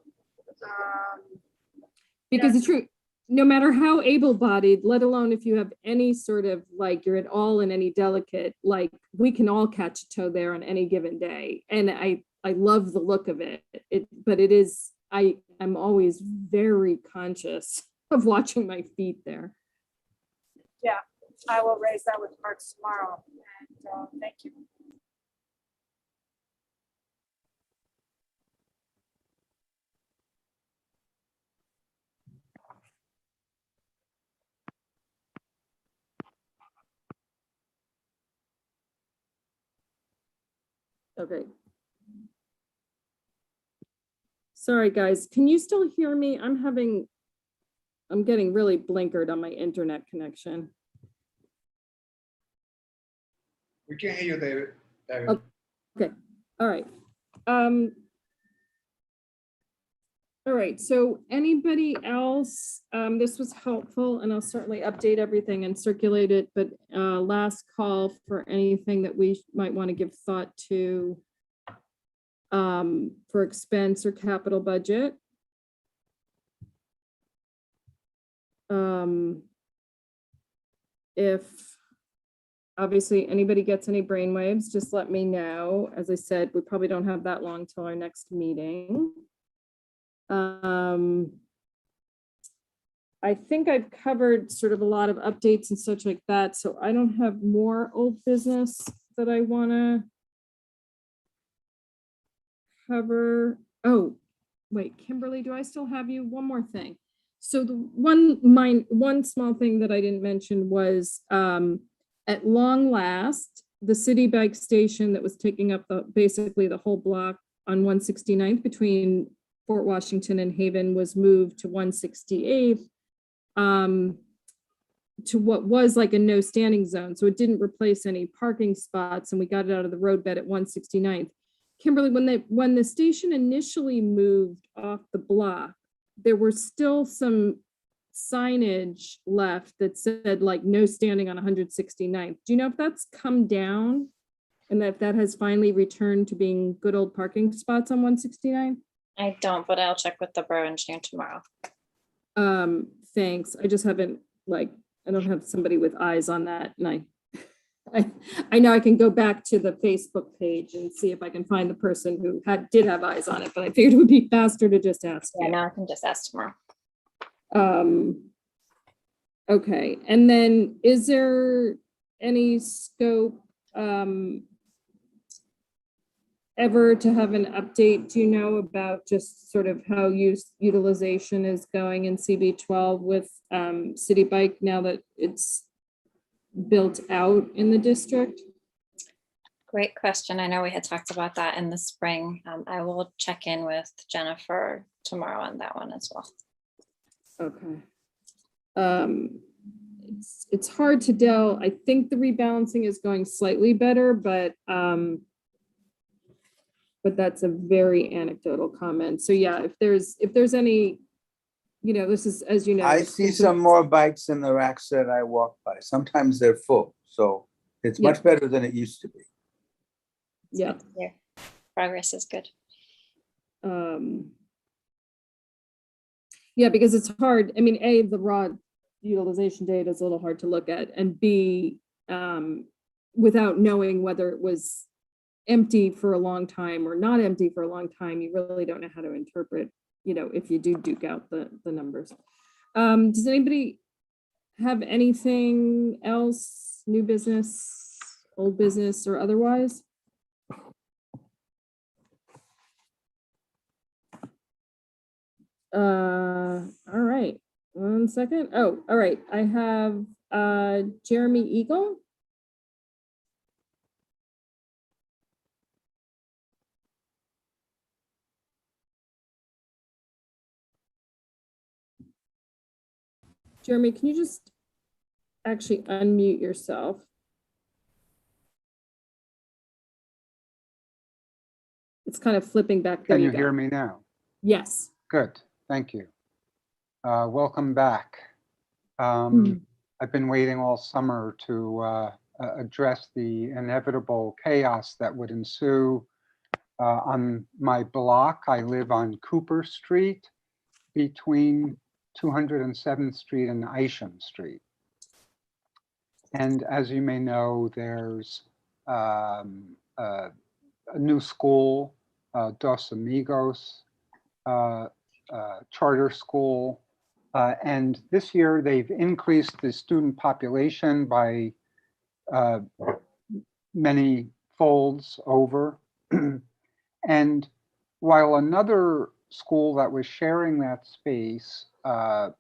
Speaker 2: Because it's true, no matter how able-bodied, let alone if you have any sort of, like, you're at all in any delicate, like, we can all catch a toe there on any given day. And I love the look of it. But it is, I'm always very conscious of watching my feet there.
Speaker 19: Yeah, I will raise that with Parks tomorrow. And thank you.
Speaker 2: Okay. Sorry, guys, can you still hear me? I'm getting really blinkered on my internet connection.
Speaker 8: We can hear you, David.
Speaker 2: Okay, all right. All right, so anybody else, this was helpful, and I'll certainly update everything and circulate it, but last call for anything that we might want to give thought to for expense or capital budget. If obviously anybody gets any brainwaves, just let me know. As I said, we probably don't have that long till our next meeting. I think I've covered sort of a lot of updates and such like that, so I don't have more old business that I want to cover. Oh, wait, Kimberly, do I still have you? One more thing. So the one small thing that I didn't mention was at long last, the city bike station that was taking up basically the whole block on 169th between Fort Washington and Haven was moved to 168th to what was like a no standing zone. So it didn't replace any parking spots, and we got it out of the roadbed at 169th. Kimberly, when the station initially moved off the block, there were still some signage left that said like no standing on 169th. Do you know if that's come down and that has finally returned to being good old parking spots on 169th?
Speaker 12: I don't, but I'll check with the borough engineer tomorrow.
Speaker 2: Thanks. I just haven't, like, I don't have somebody with eyes on that. And I know I can go back to the Facebook page and see if I can find the person who did have eyes on it, but I figured it would be faster to just ask.
Speaker 12: Yeah, no, I can just ask tomorrow.
Speaker 2: Okay, and then is there any scope ever to have an update, do you know, about just sort of how utilization is going in CB12 with City Bike now that it's built out in the district?
Speaker 12: Great question. I know we had talked about that in the spring. I will check in with Jennifer tomorrow on that one as well.
Speaker 2: Okay. It's hard to tell. I think the rebalancing is going slightly better, but that's a very anecdotal comment. So yeah, if there's any, this is, as you know.
Speaker 6: I see some more bikes in the racks that I walk by. Sometimes they're full, so it's much better than it used to be.
Speaker 2: Yeah.
Speaker 12: Yeah. Progress is good.
Speaker 2: Yeah, because it's hard. I mean, A, the raw utilization data is a little hard to look at, and B, without knowing whether it was empty for a long time or not empty for a long time, you really don't know how to interpret, if you do duke out the numbers. Does anybody have anything else, new business, old business, or otherwise? All right, 1 second. Oh, all right. I have Jeremy Eagle. Jeremy, can you just actually unmute yourself? It's kind of flipping back. There
Speaker 20: Can you
Speaker 2: go.
Speaker 20: hear me now?
Speaker 2: Yes.
Speaker 20: Good, thank you. Welcome back. I've been waiting all summer to address the inevitable chaos that would ensue on my block. I live on Cooper Street between 207th Street and Isham Street. And as you may know, there's a new school, Dos Amigos, charter school. And this year they've increased the student population by many folds over. And while another school that was sharing that space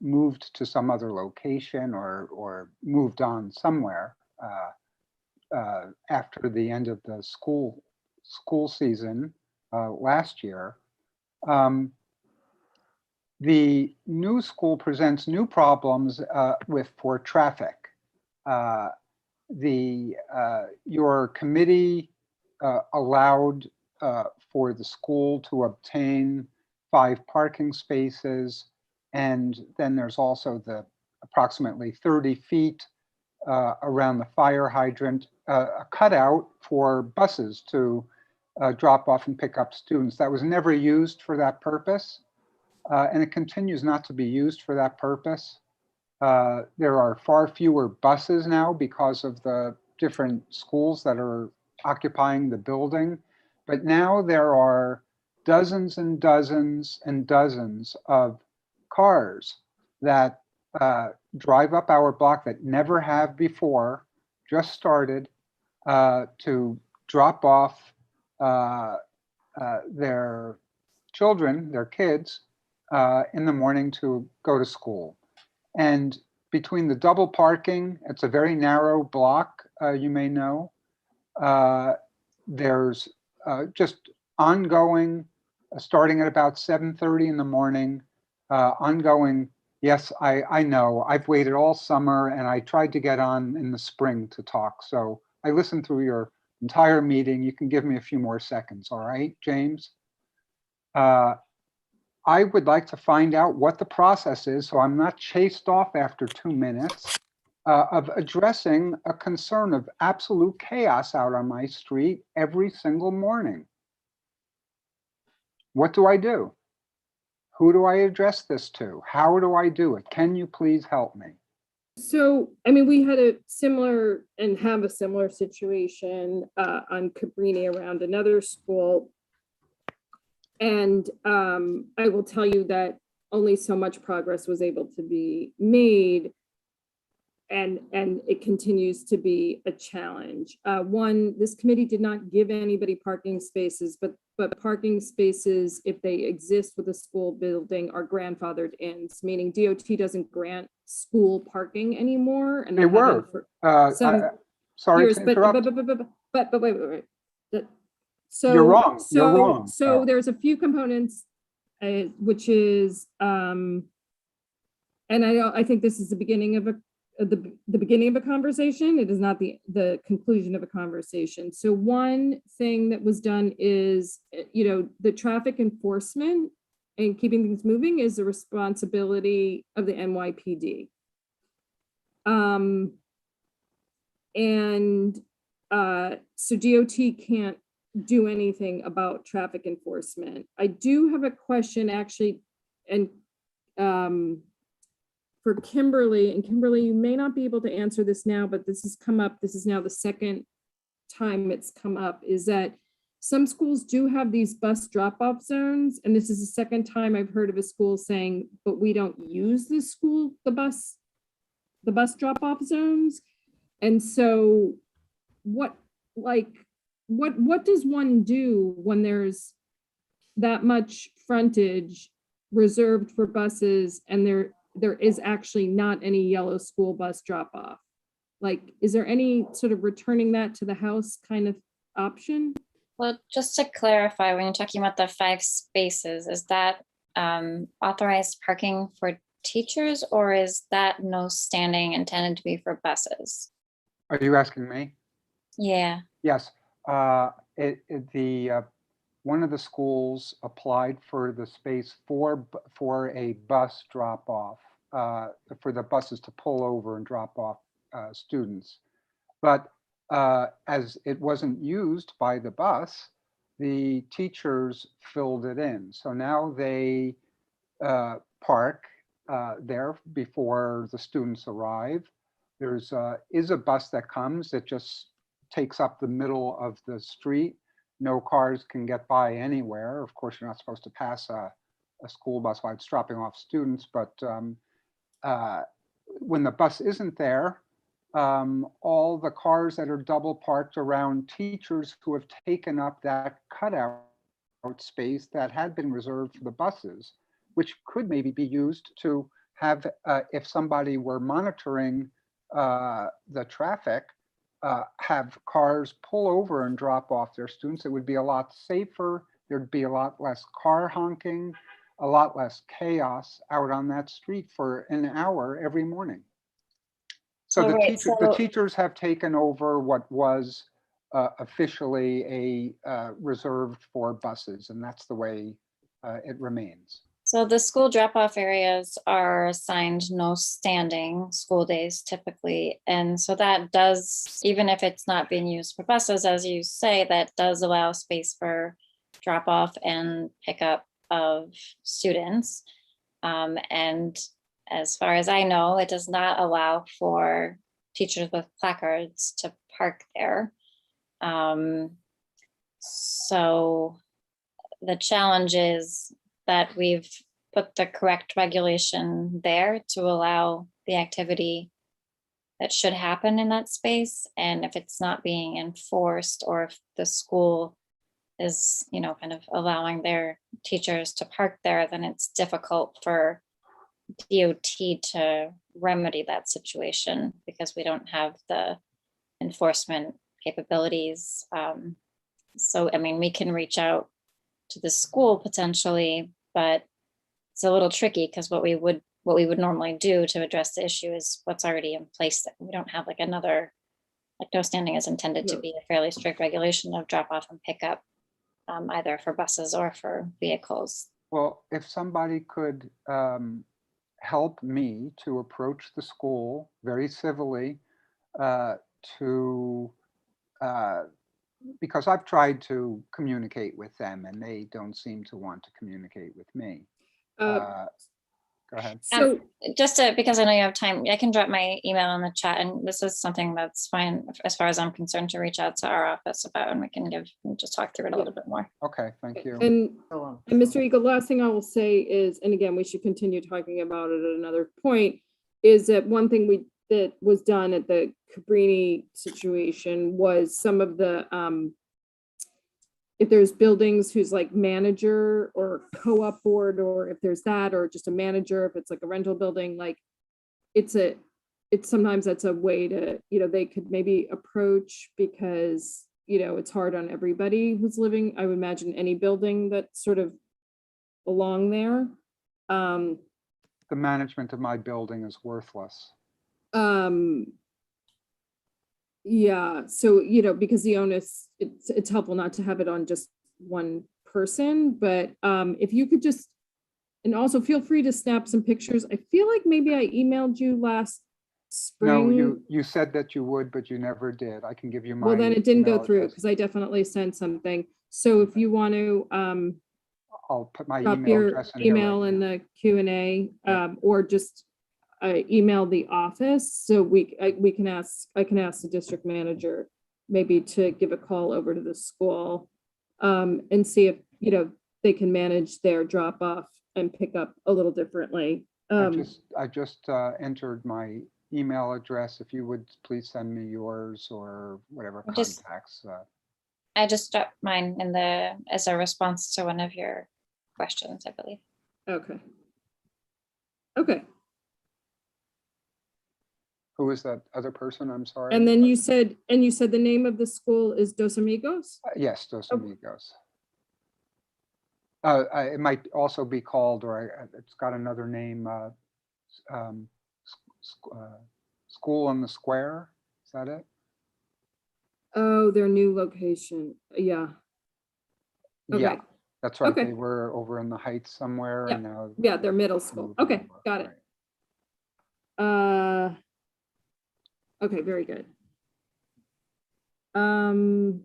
Speaker 20: moved to some other location or moved on somewhere after the end of the school season last year, the new school presents new problems for traffic. Your committee allowed for the school to obtain 5 parking spaces, and then there's also the approximately 30 feet around the fire hydrant, a cutout for buses to drop off and pick up students. That was never used for that purpose. And it continues not to be used for that purpose. There are far fewer buses now because of the different schools that are occupying the building. But now there are dozens and dozens and dozens of cars that drive up our block that never have before, just started to drop off their children, their kids, in the morning to go to school. And between the double parking, it's a very narrow block, you may know, there's just ongoing, starting at about 7:30 in the morning, ongoing. Yes, I know, I've waited all summer and I tried to get on in the spring to talk. So I listened through your entire meeting. You can give me a few more seconds, all right, James? I would like to find out what the process is, so I'm not chased off after 2 minutes, of addressing a concern of absolute chaos out on my street every single morning. What do I do? Who do I address this to? How do I do it? Can you please help me?
Speaker 2: So, I mean, we had a similar and have a similar situation on Cabrini around another school. And I will tell you that only so much progress was able to be made. And it continues to be a challenge. One, this committee did not give anybody parking spaces, but parking spaces, if they exist with a school building, are grandfathered in, meaning DOT doesn't grant school parking anymore. And
Speaker 20: they were.
Speaker 2: For some
Speaker 20: sorry
Speaker 2: years,
Speaker 20: to interrupt.
Speaker 2: but wait. So
Speaker 20: You're wrong. You're
Speaker 2: so-
Speaker 20: wrong.
Speaker 2: So there's a few components, which is, and I think this is the beginning of the beginning of a conversation. It is not the conclusion of a conversation. So one thing that was done is, the traffic enforcement and keeping things moving is the responsibility of the NYPD. So DOT can't do anything about traffic enforcement. I do have a question actually, and for Kimberly, and Kimberly, you may not be able to answer this now, but this has come up. This is now the second time it's come up, is that some schools do have these bus drop-off zones. And this is the second time I've heard of a school saying, but we don't use the bus drop-off zones. And so what does one do when there's that much frontage reserved for buses and there is actually not any yellow school bus drop-off? Like, is there any sort of returning that to the house kind of option?
Speaker 12: Well, just to clarify, when you're talking about the 5 spaces, is that authorized parking for teachers, or is that no standing intended to be for buses?
Speaker 20: Are you asking me?
Speaker 12: Yeah.
Speaker 20: Yes. One of the schools applied for the space for a bus drop off, for the buses to pull over and drop off students. But as it wasn't used by the bus, the teachers filled it in. So now they park there before the students arrive. There's is a bus that comes that just takes up the middle of the street. No cars can get by anywhere. Of course, you're not supposed to pass a school bus while it's dropping off students, but when the bus isn't there, all the cars that are double parked around teachers who have taken up that cutout space that had been reserved for the buses, which could maybe be used to have, if somebody were monitoring the traffic, have cars pull over and drop off their students. It would be a lot safer. There'd be a lot less car honking, a lot less chaos out on that street for an hour every morning. So the teachers have taken over what was officially reserved for buses, and that's the way it remains.
Speaker 12: So the school drop-off areas are assigned no standing school days typically. And so that does, even if it's not being used for buses, as you say, that does allow space for drop-off and pickup of students. And as far as I know, it does not allow for teachers with placards to park there. So the challenge is that we've put the correct regulation there to allow the activity that should happen in that space. And if it's not being enforced, or if the school is, kind of allowing their teachers to park there, then it's difficult for DOT to remedy that situation because we don't have the enforcement capabilities. So, we can reach out to the school potentially, but it's a little tricky because what we would normally do to address the issue is what's already in place. We don't have another, no standing is intended to be a fairly strict regulation of drop off and pickup, either for buses or for vehicles.
Speaker 20: Well, if somebody could help me to approach the school very civilly because I've tried to communicate with them and they don't seem to want to communicate with me. Go ahead.
Speaker 12: So because I know you have time, I can drop my email in the chat, and this is something that's fine as far as I'm concerned to reach out to our office about, and we can just talk through it a little bit more.
Speaker 20: Okay, thank you.
Speaker 2: And Mr. Eagle, last thing I will say is, and again, we should continue talking about it at another point, is that one thing that was done at the Cabrini situation was some of the, if there's buildings who's manager or co-op board, or if there's that, or just a manager, if it's a rental building, it's sometimes that's a way to, they could maybe approach, because you know, it's hard on everybody who's living, I would imagine any building that's sort of along there.
Speaker 20: The management of my building is worthless.
Speaker 2: Yeah, so, you know, because the onus, it's helpful not to have it on just one person, but if you could just, and also feel free to snap some pictures. I feel like maybe I emailed you last
Speaker 20: No,
Speaker 2: spring.
Speaker 20: you said that you would, but you never did. I can give you my.
Speaker 2: Well, then it didn't go
Speaker 20: email
Speaker 2: through
Speaker 20: address.
Speaker 2: because I definitely sent something. So if you want to
Speaker 20: I'll put my
Speaker 2: drop
Speaker 20: email
Speaker 2: your
Speaker 20: address in here
Speaker 2: email
Speaker 20: right
Speaker 2: in
Speaker 20: now.
Speaker 2: the Q&A, or just email the office, so we can ask, I can ask the district manager maybe to give a call over to the school and see if, you know, they can manage their drop off and pick up a little differently.
Speaker 20: I just entered my email address. If you would please send me yours or whatever contacts.
Speaker 12: I just dropped mine in the as a response to one of your questions, I believe.
Speaker 2: Okay. Okay.
Speaker 20: Who is that other person? I'm sorry.
Speaker 2: And then you said the name of the school is Dos Amigos?
Speaker 20: Yes, Dos Amigos. It might also be called, or it's got another name, School on the Square. Is that it?
Speaker 2: Oh, their new location. Yeah. Okay.
Speaker 20: Yeah, that's right.
Speaker 2: Okay.
Speaker 20: They were over in the Heights somewhere,
Speaker 2: Yeah.
Speaker 20: and now.
Speaker 2: Yeah, they're middle school. Okay, got it. Okay, very good. And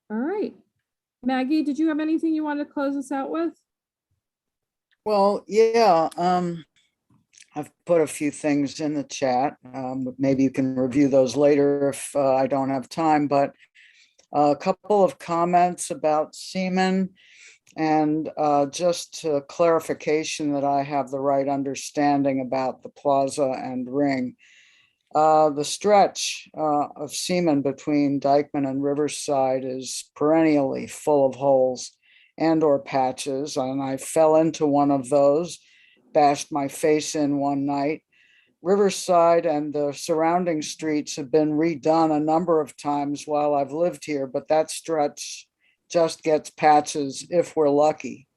Speaker 2: all right. Maggie, did you have anything you wanted to close us out with?
Speaker 21: Well, yeah, I've put a few things in the chat. Maybe you can review those later if I don't have time, but a couple of comments about Seaman and just clarification that I have the right understanding about the plaza and ring. The stretch of Seaman between Dykeman and Riverside is perennially full of holes and or patches, and I fell into one of those, bashed my face in one night. Riverside and the surrounding streets have been redone a number of times while I've lived here, but that stretch just gets patches if we're lucky.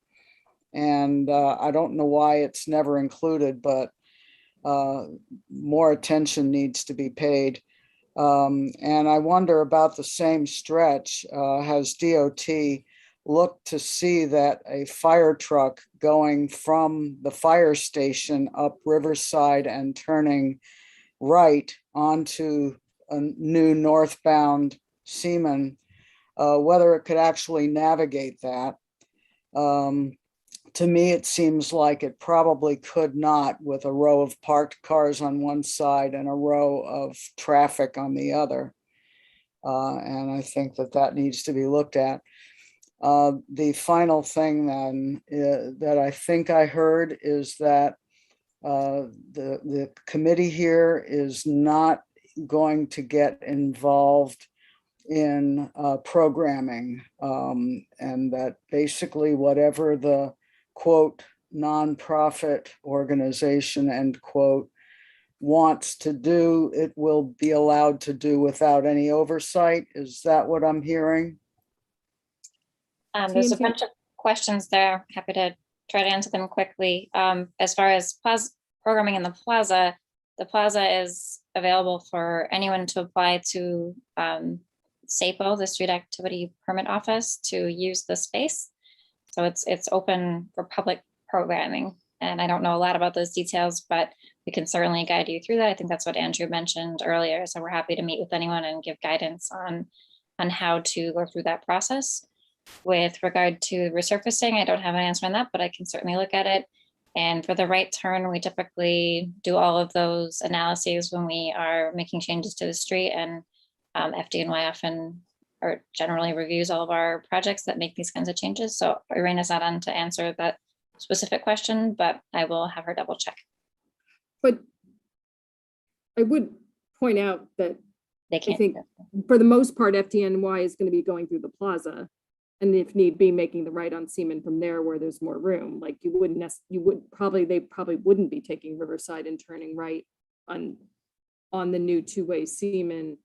Speaker 21: And I don't know why it's never included, but more attention needs to be paid. And I wonder about the same stretch. Has DOT looked to see that a fire truck going from the fire station up Riverside and turning right onto a new northbound Seaman, whether it could actually navigate that? To me, it seems like it probably could not, with a row of parked cars on one side and a row of traffic on the other. And I think that that needs to be looked at. The final thing then that I think I heard is that the committee here is not going to get involved in programming, and that basically whatever the quote nonprofit organization end quote wants to do, it will be allowed to do without any oversight. Is that what I'm hearing?
Speaker 12: There's a bunch of questions there. Happy to try to answer them quickly. As far as programming in the plaza is available for anyone to apply to SAPO, the Street Activity Permit Office, to use the space. So it's open for public programming. And I don't know a lot about those details, but we can certainly guide you through that. I think that's what Andrew mentioned earlier. So we're happy to meet with anyone and give guidance on how to go through that process. With regard to resurfacing, I don't have an answer on that, but I can certainly look at it. And for the right turn, we typically do all of those analyses when we are making changes to the street, and FDNY often or generally reviews all of our projects that make these kinds of changes. So Irena's not on to answer that specific question, but I will have her double check.
Speaker 2: But I would point out that
Speaker 12: they can't,
Speaker 2: I think for the most part, FDNY is going to be going through the plaza, and if need be, making the right on Seaman from there where there's more room. Like they probably wouldn't be taking Riverside and turning right on the new two-way Seaman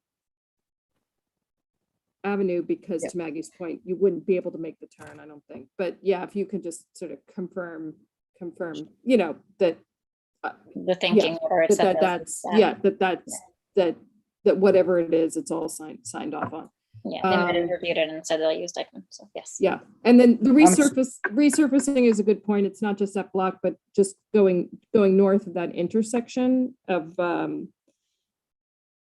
Speaker 2: Avenue, because to Maggie's point, you wouldn't be able to make the turn, I don't think. But yeah, if you could just sort of confirm, you know, that
Speaker 12: The thinking, whether it's
Speaker 2: that's that whatever it is, it's all signed off on.
Speaker 12: Yeah, they might have reviewed it and said they'll use Dykeman, so yes.
Speaker 2: Yeah, and then the resurfacing is a good point. It's not just that block, but just going north of that intersection of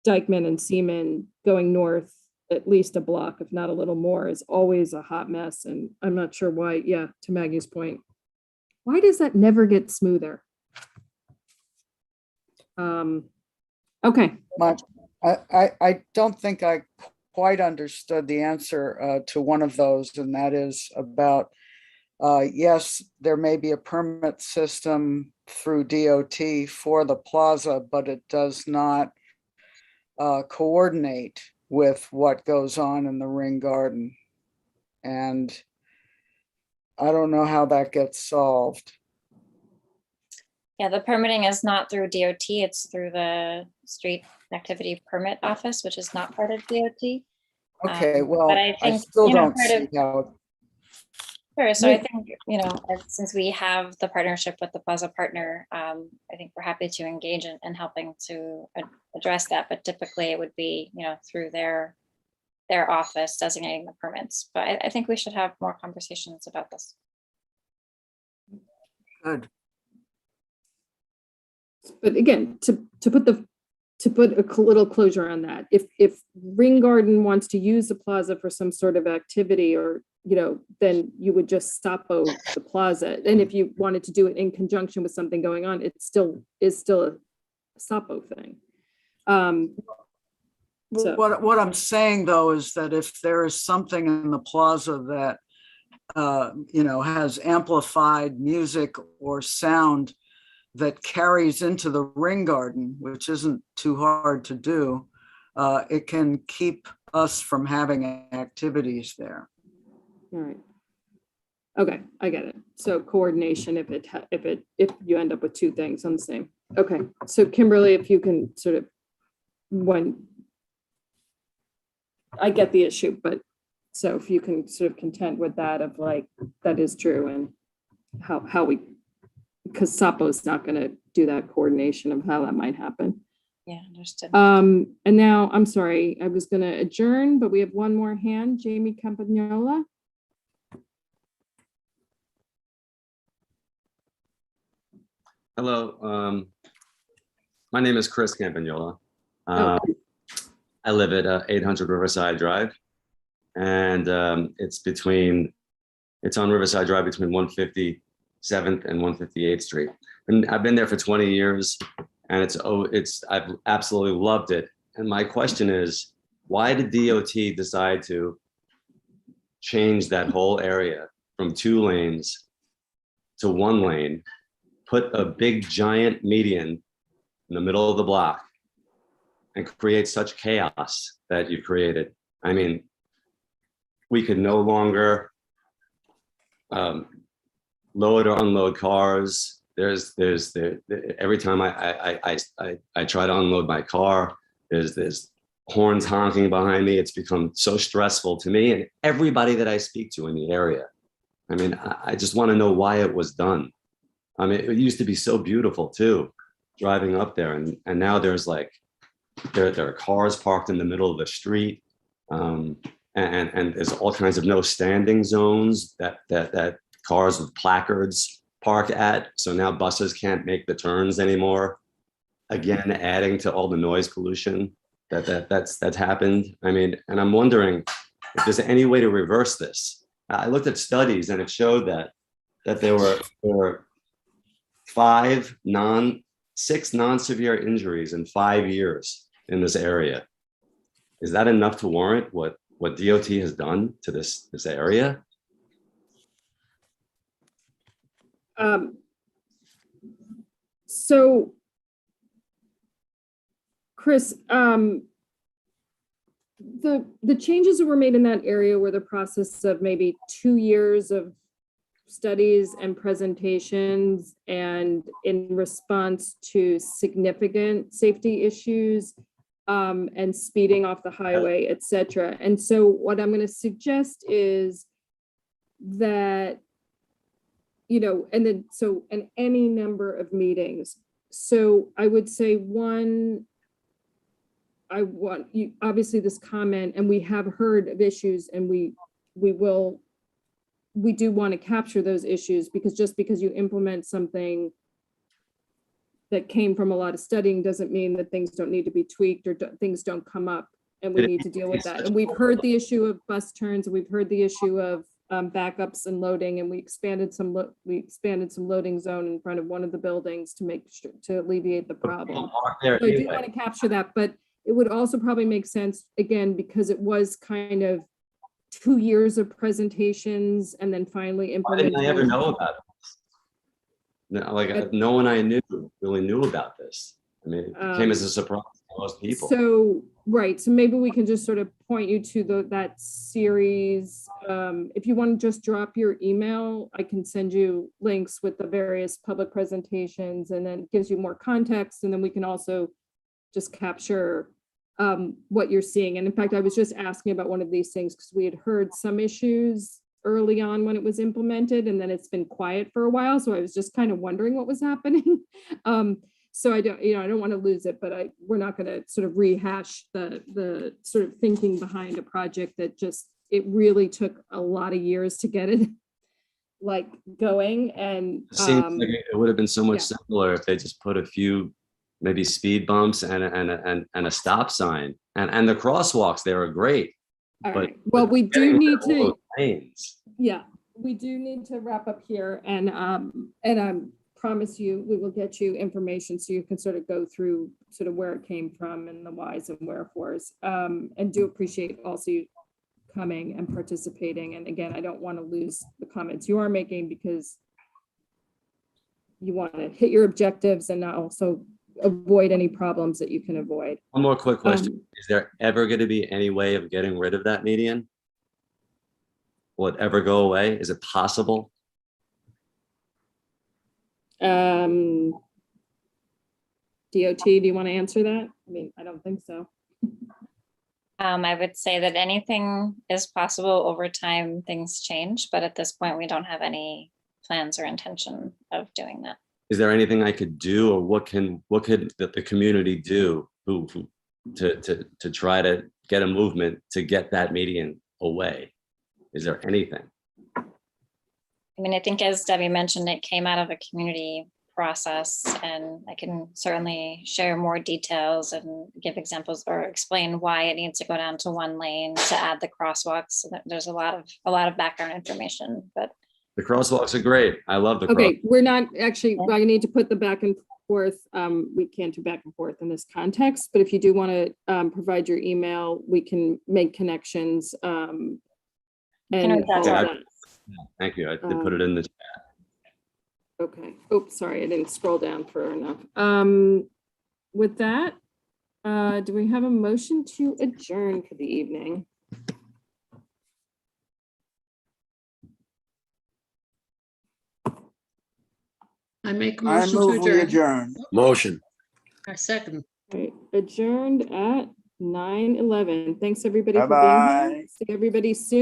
Speaker 2: Dykeman and Seaman, going north at least a block, if not a little more, is always a hot mess. And I'm not sure why, yeah, to Maggie's point, why does that never get smoother? Okay.
Speaker 21: I don't think I quite understood the answer to one of those, and that is about, yes, there may be a permit system through DOT for the plaza, but it does not coordinate with what goes on in the Ring Garden. And I don't know how that gets solved.
Speaker 12: Yeah, the permitting is not through DOT, it's through the Street Activity Permit Office, which is not part of DOT.
Speaker 21: Okay, well,
Speaker 12: but I think,
Speaker 21: still
Speaker 12: you know,
Speaker 21: don't
Speaker 12: part
Speaker 21: see
Speaker 12: of,
Speaker 21: how.
Speaker 12: sure, so I think, you know, since we have the partnership with the Plaza partner, I think we're happy to engage in helping to address that, but typically it would be, you know, through their office designating the permits. But I think we should have more conversations about this.
Speaker 21: Good.
Speaker 2: But again, to put a little closure on that, if Ring Garden wants to use the plaza for some sort of activity, or, you know, then you would just stoppo the plaza. And if you wanted to do it in conjunction with something going on, it still is a stoppo thing.
Speaker 21: Well, what I'm saying though is that if there is something in the plaza that you know, has amplified music or sound that carries into the Ring Garden, which isn't too hard to do, it can keep us from having activities there.
Speaker 2: All right. Okay, I get it. So coordination, if you end up with two things on the same. Okay, so Kimberly, if you can sort of, when I get the issue, but so if you can sort of contend with that, of like, that is true, and how we, because Sapo is not going to do that coordination of how that might happen.
Speaker 12: Yeah, understood.
Speaker 2: And now, I'm sorry, I was going to adjourn, but we have one more hand, Jamie Campagnola.
Speaker 1: Hello, my name is Chris Campagnola. I live at 800 Riverside Drive, and it's on Riverside Drive between 157th and 158th Street. And I've been there for 20 years, and I've absolutely loved it. And my question is, why did DOT decide to change that whole area from 2 lanes to 1 lane, put a big giant median in the middle of the block, and create such chaos that you created? I mean, we could no longer load or unload cars. Every time I try to unload my car, there's horns honking behind me. It's become so stressful to me and everybody that I speak to in the area. I mean, I just want to know why it was done. I mean, it used to be so beautiful too, driving up there, and now there's like, there are cars parked in the middle of the street, and there's all kinds of no standing zones that cars with placards park at. So now buses can't make the turns anymore. Again, adding to all the noise pollution that's happened. I mean, and I'm wondering if there's any way to reverse this. I looked at studies and it showed that there were 6 non-severe injuries in 5 years in this area. Is that enough to warrant what DOT has done to this area?
Speaker 2: So, Chris, the changes that were made in that area were the process of maybe 2 years of studies and presentations and in response to significant safety issues and speeding off the highway, et cetera. And so what I'm going to suggest is that, and then and any number of meetings. So I would say one, I want you, obviously this comment, and we have heard of issues, and we do want to capture those issues, because just because you implement something that came from a lot of studying doesn't mean that things don't need to be tweaked or things don't come up, and we need to deal with that. And we've heard the issue of bus turns, and we've heard the issue of backups and loading, and we expanded some loading zone in front of one of the buildings to make sure to alleviate the problem. So I do want to capture that, but it would also probably make sense, again, because it was kind of 2 years of presentations and then finally implemented.
Speaker 1: Why didn't I ever know about this? No, like no one I knew really knew about this. I mean, it came as a surprise to most people.
Speaker 2: So, right, so maybe we can just sort of point you to that series. If you want to just drop your email, I can send you links with the various public presentations, and then it gives you more context, and then we can also just capture what you're seeing. And in fact, I was just asking about one of these things because we had heard some issues early on when it was implemented, and then it's been quiet for a while. So I was just kind of wondering what was happening. So I don't want to lose it, but we're not going to sort of rehash the sort of thinking behind a project that it really took a lot of years to get it like going. And
Speaker 1: it seems like it would have been so much simpler if they just put a few maybe speed bumps and a stop sign, and the crosswalks there are great.
Speaker 2: All
Speaker 1: but
Speaker 2: right. Well, we do need to.
Speaker 1: Lanes.
Speaker 2: Yeah, we do need to wrap up here, and I promise you we will get you information so you can sort of go through sort of where it came from and the whys and wherefores. And do appreciate also you coming and participating. And again, I don't want to lose the comments you are making, because you want to hit your objectives and also avoid any problems that you can avoid.
Speaker 1: One more quick question. Is there ever going to be any way of getting rid of that median? Will it ever go away? Is it possible?
Speaker 2: DOT, do you want to answer that? I mean, I don't think so.
Speaker 12: I would say that anything is possible. Over time, things change, but at this point, we don't have any plans or intention of doing that.
Speaker 1: Is there anything I could do, or what could the community do to try to get a movement to get that median away? Is there anything?
Speaker 12: I mean, I think as Debbie mentioned, it came out of a community process, and I can certainly share more details and give examples or explain why it needs to go down to one lane to add the crosswalks. So there's a lot of background information, but
Speaker 1: The crosswalks are great. I love the
Speaker 2: Okay, we're not actually, I need to put the back and forth. We can't do back and forth in this context, but if you do want to provide your email, we can make connections. And all that.
Speaker 1: Thank you. I did put it in the chat.
Speaker 2: Okay. Oops, sorry, I didn't scroll down far enough. With that, do we have a motion to adjourn for the evening?
Speaker 9: I make a
Speaker 21: I
Speaker 9: motion
Speaker 21: move
Speaker 9: to
Speaker 21: we
Speaker 9: adjourn.
Speaker 21: adjourn.
Speaker 3: Motion.
Speaker 9: I second.
Speaker 2: Right, adjourned at 9:11. Thanks everybody for being
Speaker 21: Bye-bye.
Speaker 2: here. See everybody soon.